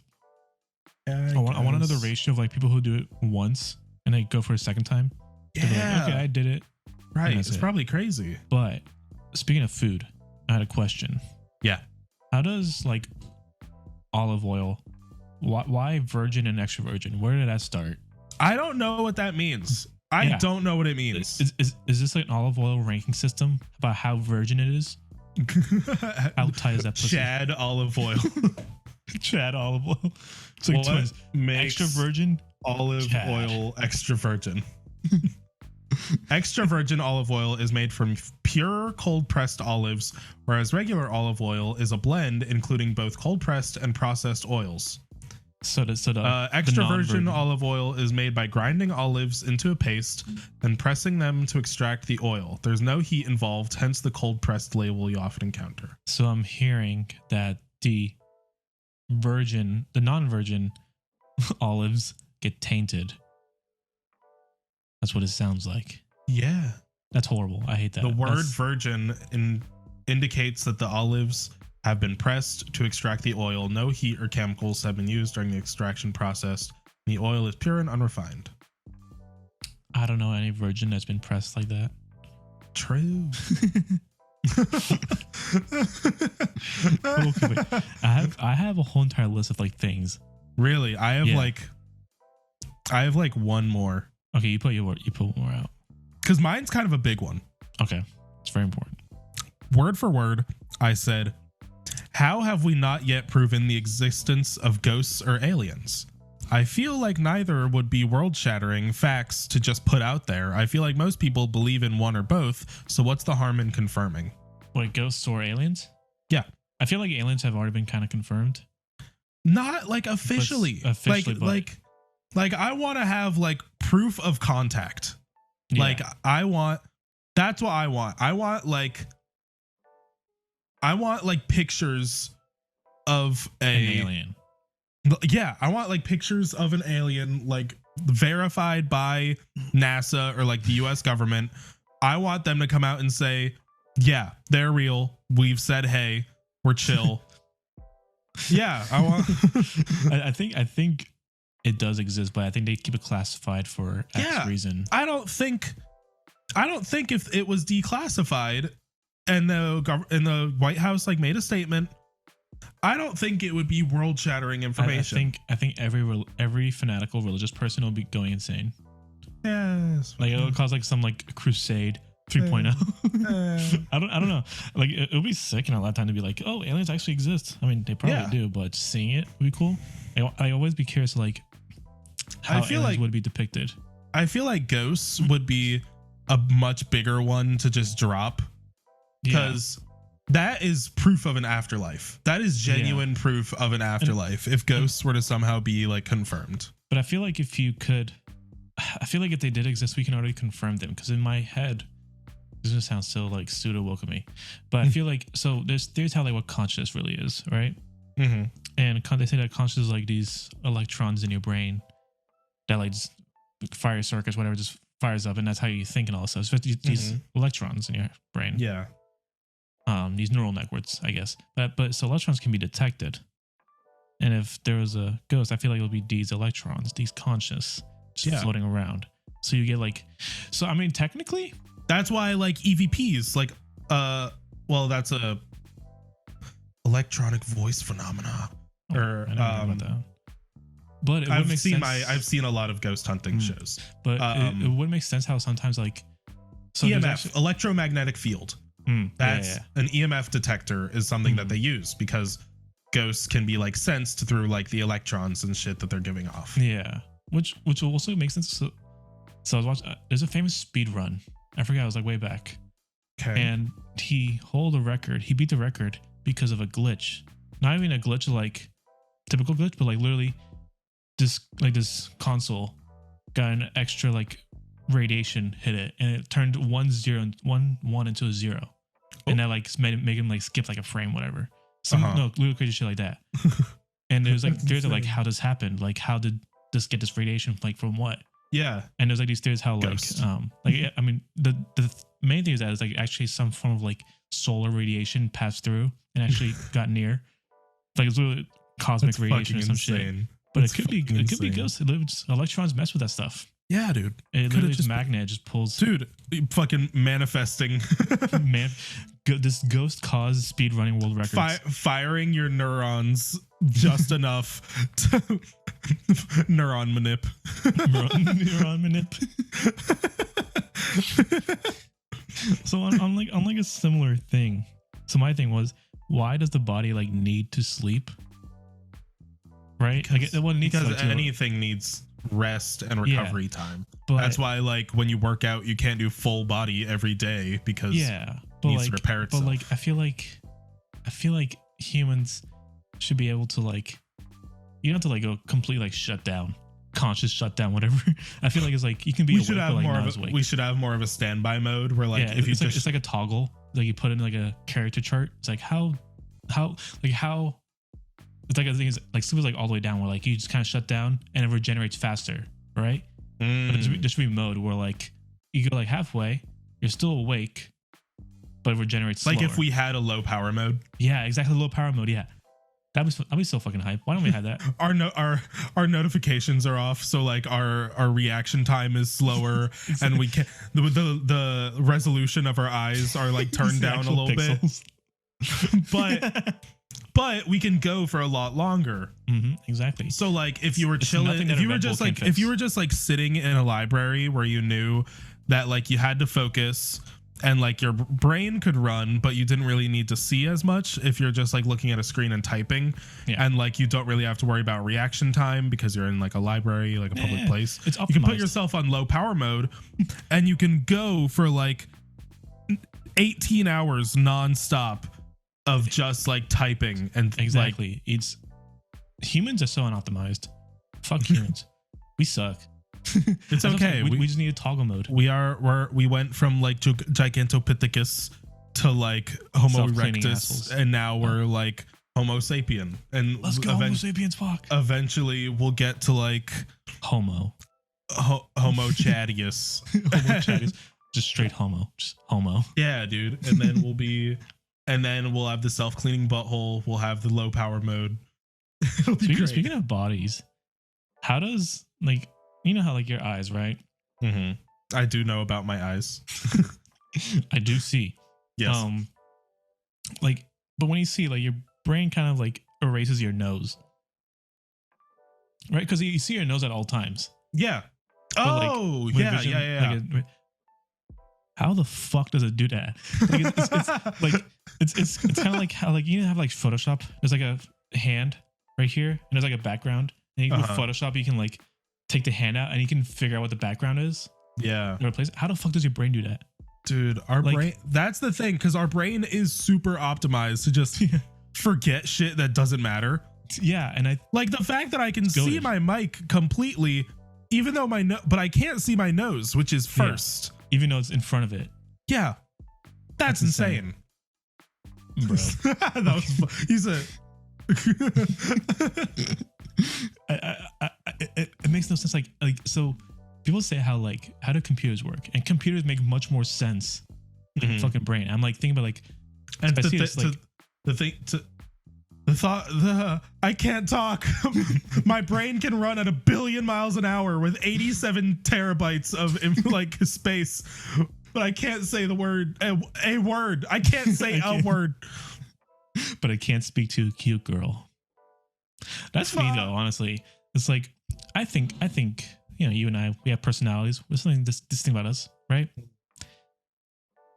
I want another ratio of like people who do it once and they go for a second time. Yeah. Like, okay, I did it. Right. It's probably crazy. But speaking of food, I had a question. Yeah. How does like olive oil, why virgin and extra virgin? Where did that start? I don't know what that means. I don't know what it means. Is this like an olive oil ranking system about how virgin it is? How tight is that pussy? Chad olive oil. Chad olive oil. It's like twins. Extra virgin olive oil, extra virgin. Extra virgin olive oil is made from pure cold pressed olives, whereas regular olive oil is a blend including both cold pressed and processed oils. So the extra virgin olive oil is made by grinding olives into a paste and pressing them to extract the oil. There's no heat involved, hence the cold pressed label you often encounter. So I'm hearing that the non-virgin olives get tainted. That's what it sounds like. Yeah. That's horrible. I hate that. The word virgin indicates that the olives have been pressed to extract the oil. No heat or chemicals have been used during the extraction process. The oil is pure and unrefined. I don't know any virgin that's been pressed like that. True. Okay, wait. I have a whole entire list of like things. Really? I have like one more. Okay, you put one more out. Because mine's kind of a big one. Okay. It's very important. Word for word, I said, how have we not yet proven the existence of ghosts or aliens? I feel like neither would be world-shattering facts to just put out there. I feel like most people believe in one or both, so what's the harm in confirming? Wait, ghosts or aliens? Yeah. I feel like aliens have already been kind of confirmed. Not like officially. Like I want to have like proof of contact. Yeah. Like that's what I want. I want like pictures of an alien. Yeah, I want like pictures of an alien like verified by NASA or like the US government. I want them to come out and say, yeah, they're real. We've said, hey, we're chill. Yeah, I want I think it does exist, but I think they keep it classified for X reason. I don't think if it was declassified and the White House like made a statement, I don't think it would be world-shattering information. I think every fanatical religious person will be going insane. Yes. Like it'll cause like some like crusade 3.0. I don't know. Like it'll be sick in a lot of time to be like, oh, aliens actually exist. I mean, they probably do, but just seeing it would be cool. I always be curious like how aliens would be depicted. I feel like ghosts would be a much bigger one to just drop because that is proof of an afterlife. That is genuine proof of an afterlife. If ghosts were to somehow be like confirmed. But I feel like if they did exist, we can already confirm them. Because in my head, this is gonna sound so like pseudo woke of me, but I feel like so there's how like what consciousness really is, right? Mm-hmm. And they say that consciousness is like these electrons in your brain that like just fire circuits, whatever, just fires up, and that's how you think and all this stuff. It's these electrons in your brain. Yeah. these neural networks, I guess. But so electrons can be detected. And if there was a ghost, I feel like it would be these electrons, these conscious, just floating around. So you get like, so I mean, technically, that's why like EVPs, like, well, that's a electronic voice phenomena. Or I don't know about that. But it I've seen a lot of ghost hunting shows. But it would make sense how sometimes like so EMF, electromagnetic field. That's an EMF detector is something that they use because ghosts can be like sensed through like the electrons and shit that they're giving off. Yeah, which will also make sense. So I was watching. There's a famous speed run. I forgot. It was like way back. Okay. And he held a record. He beat the record because of a glitch. Not even a glitch like typical glitch, but like literally this console got an extra like radiation hit it, and it turned 1 0 and 1 1 into a 0, and that like made him like skip like a frame, whatever. Some no little crazy shit like that. And there's like theories of like how this happened, like how did this get this radiation, like from what? Yeah. And there's like these theories how Ghost. like I mean the main thing is that is like actually some form of like solar radiation passed through and actually got near, like it's literally cosmic That's radiation or some insane. shit. But That's it could be ghosts. Electrons mess with that stuff. Yeah, dude. It literally just magnet just pulls. Dude, fucking manifesting. Man, this ghost caused speed running world records. Firing your neurons just enough to neuron manip. Neuron manip. So on like a similar thing. So my thing was, why does the body like need to sleep? Right? Like because anything needs rest and recovery time. But that's why like when you work out, you can't do full body every day because it needs to repair itself. But like I feel like humans should be able to like, you don't have to like go completely like shut down, conscious shutdown, whatever. I feel like it's like you can be we should have more of a standby mode where like if it's like a toggle, like you put in like a character chart. It's like how it's like I think it's like sleep is like all the way down where like you just kind of shut down and it regenerates faster, right? But there should be mode where like you go like halfway, you're still awake, but it regenerates slower. Like if we had a low power mode. Yeah, exactly, low power mode. Yeah, that'd be so fucking hype. Why don't we have that? Our notifications are off, so like our reaction time is slower, and we can the resolution of our eyes are like turned down a little bit. But we can go for a lot longer. Exactly. So like if you were chilling, if you were just like sitting in a library where you knew that like you had to focus and like your brain could run, but you didn't really need to see as much if you're just like looking at a screen and typing, and like you don't really have to worry about reaction time because you're in like a library, like a public place. It's optimized. You can put yourself on low power mode and you can go for like 18 hours nonstop of just like typing and exactly. Like, it's humans are so unoptimized. Fuck humans. We suck. It's okay. We just need a toggle mode. We went from like Gigantopithecus to like Homo erectus, and now we're like Homo sapien. And let's go Homo sapiens. Fuck. Eventually, we'll get to like Homo chadius. Homo chadius. Just straight Homo. Just Homo. Yeah, dude. And then we'll have the self-cleaning butthole. We'll have the low power mode. Speaking of bodies, how does like, you know how like your eyes, right? I do know about my eyes. I do see. Yes. Like, but when you see, like, your brain kind of like erases your nose, right? Because you see your nose at all times. Yeah. But Yeah. How the fuck does it do that? Like, it's kind of like how like you have like Photoshop. There's like a hand right here, and there's like a background. And with Photoshop, you can like take the hand out, and you can figure out what the background is. Yeah. Replace it. How the fuck does your brain do that? Dude, our brain. That's the thing, because our brain is super optimized to just forget shit that doesn't matter. Yeah, and I like the fact that I can see my mic completely, even though but I can't see my nose, which is first. Yeah. Even though it's in front of it. Yeah. That's insane. Bro. That was he's a it makes no sense. Like so people say how do computers work? And computers make much more sense than fucking brain. I'm like thinking about like And I can't talk. My brain can run at 1 billion miles an hour with 87 terabytes of like space, but I can't say the word. A word. I can't say a word. But I can't speak to a cute girl. That's me though. Honestly, it's like I think you and I, we have personalities. There's something distinct about us, right?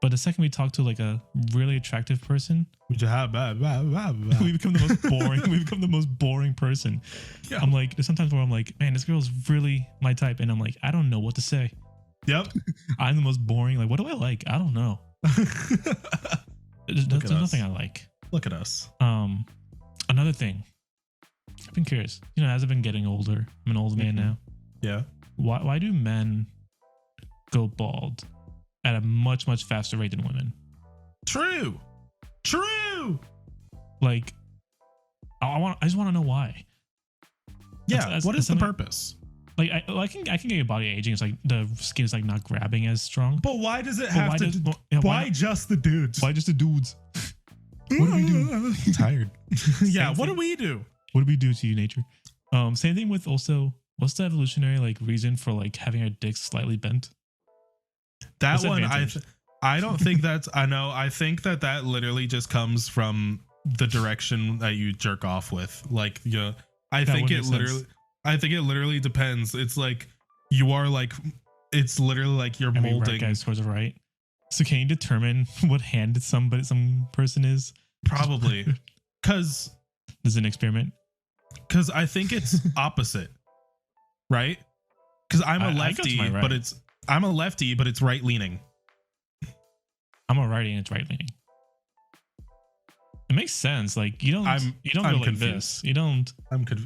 But the second we talk to like a really attractive person, we become the most boring. We become the most boring person. Yeah. I'm like, there's sometimes where I'm like, man, this girl's really my type, and I'm like, I don't know what to say. Yep. I'm the most boring. Like, what do I like? I don't know. There's nothing I like. Look at us. Another thing. I've been curious. As I've been getting older, I'm an old man now. Yeah. Why do men go bald at a much, much faster rate than women? True. Like, I just want to know why. Yeah. What is the purpose? Like, I can get your body aging. It's like the skin is like not grabbing as strong. But why does it have to? Why just the dudes? Why just the dudes? What do we do? I'm tired. Yeah. What do we do? What do we do to you, nature? Same thing with also. What's the evolutionary like reason for like having our dicks slightly bent? That one, I don't think that's. I know. I think that literally just comes from the direction that you jerk off with. Like, I think it literally depends. It's like you are like. It's literally like you're molding. Right guys towards the right. So can you determine what hand some person is? Probably, because this is an experiment. Because I think it's opposite, right? Because I'm a lefty, right. I'm a lefty, but it's right leaning. I'm a righty and it's right leaning. It makes sense. Like you don't go like confused. This. You don't.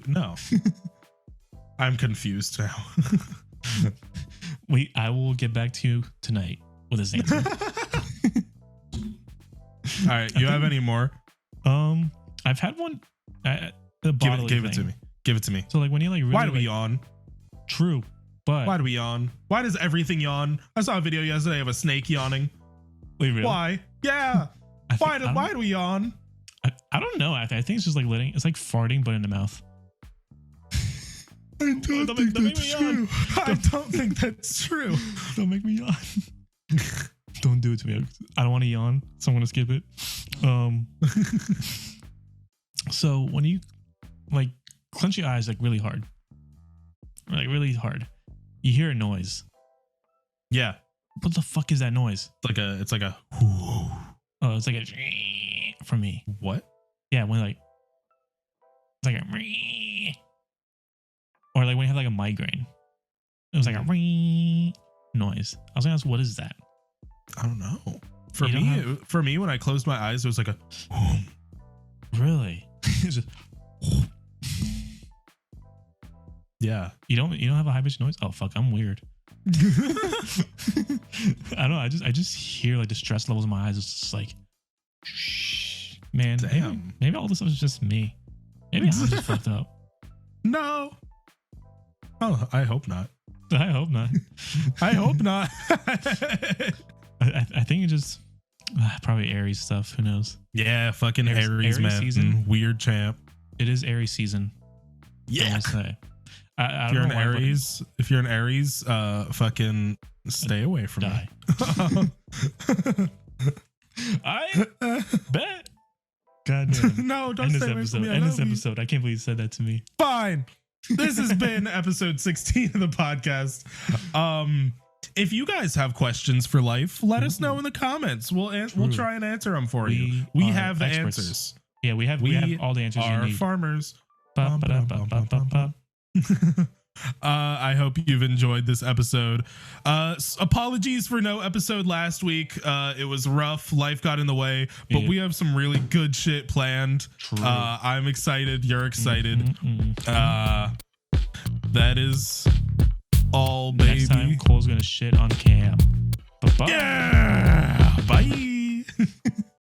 No. I'm confused now. I will get back to you tonight with this answer. All right. You have any more? I've had one. Give it to me. Give it to me. So like when you like really, why do we yawn? True. But why do we yawn? Why does everything yawn? I saw a video yesterday of a snake yawning. Wait, really? Why? Yeah. Why do we yawn? I don't know. I think it's just like it's like farting, but in the mouth. I don't think that's true. I don't think that's true. Don't make me yawn. Don't do it to me. I don't want to yawn, so I'm gonna skip it. So when you like clench your eyes like really hard, you hear a noise. Yeah. What the fuck is that noise? It's like a. Oh, it's like a for me. What? Yeah, when like it's like a or like when you have like a migraine, it was like a noise. I was gonna ask, what is that? I don't know. For me, when I closed my eyes, it was like a. Really? It's just. Yeah. You don't have a high pitched noise? Oh fuck, I'm weird. I don't know. I just hear like the stress levels in my eyes. It's just like, shh, man. Damn. Maybe all this stuff is just me. Maybe I'm just fucked up. No. Oh, I hope not. I hope not. I hope not. I think it just probably Aries stuff. Who knows? Yeah, fucking Aries man. Season. Weird champ. It is Aries season. Yeah. I if you're an Aries, fucking stay away from me. I bet. God damn. No, don't stay away from me. End this episode. I can't believe you said that to me. Fine. This has been episode 16 of the podcast. If you guys have questions for life, let us know in the comments. We'll try and answer them for you. We have the answers. Yeah, we have all the answers you need. Farmers. I hope you've enjoyed this episode. Apologies for no episode last week. It was rough. Life got in the way, but we have some really good shit planned. I'm excited. You're excited. That is all, baby. Next time, Cole's gonna shit on Cam. Bye-bye. Yeah. Bye.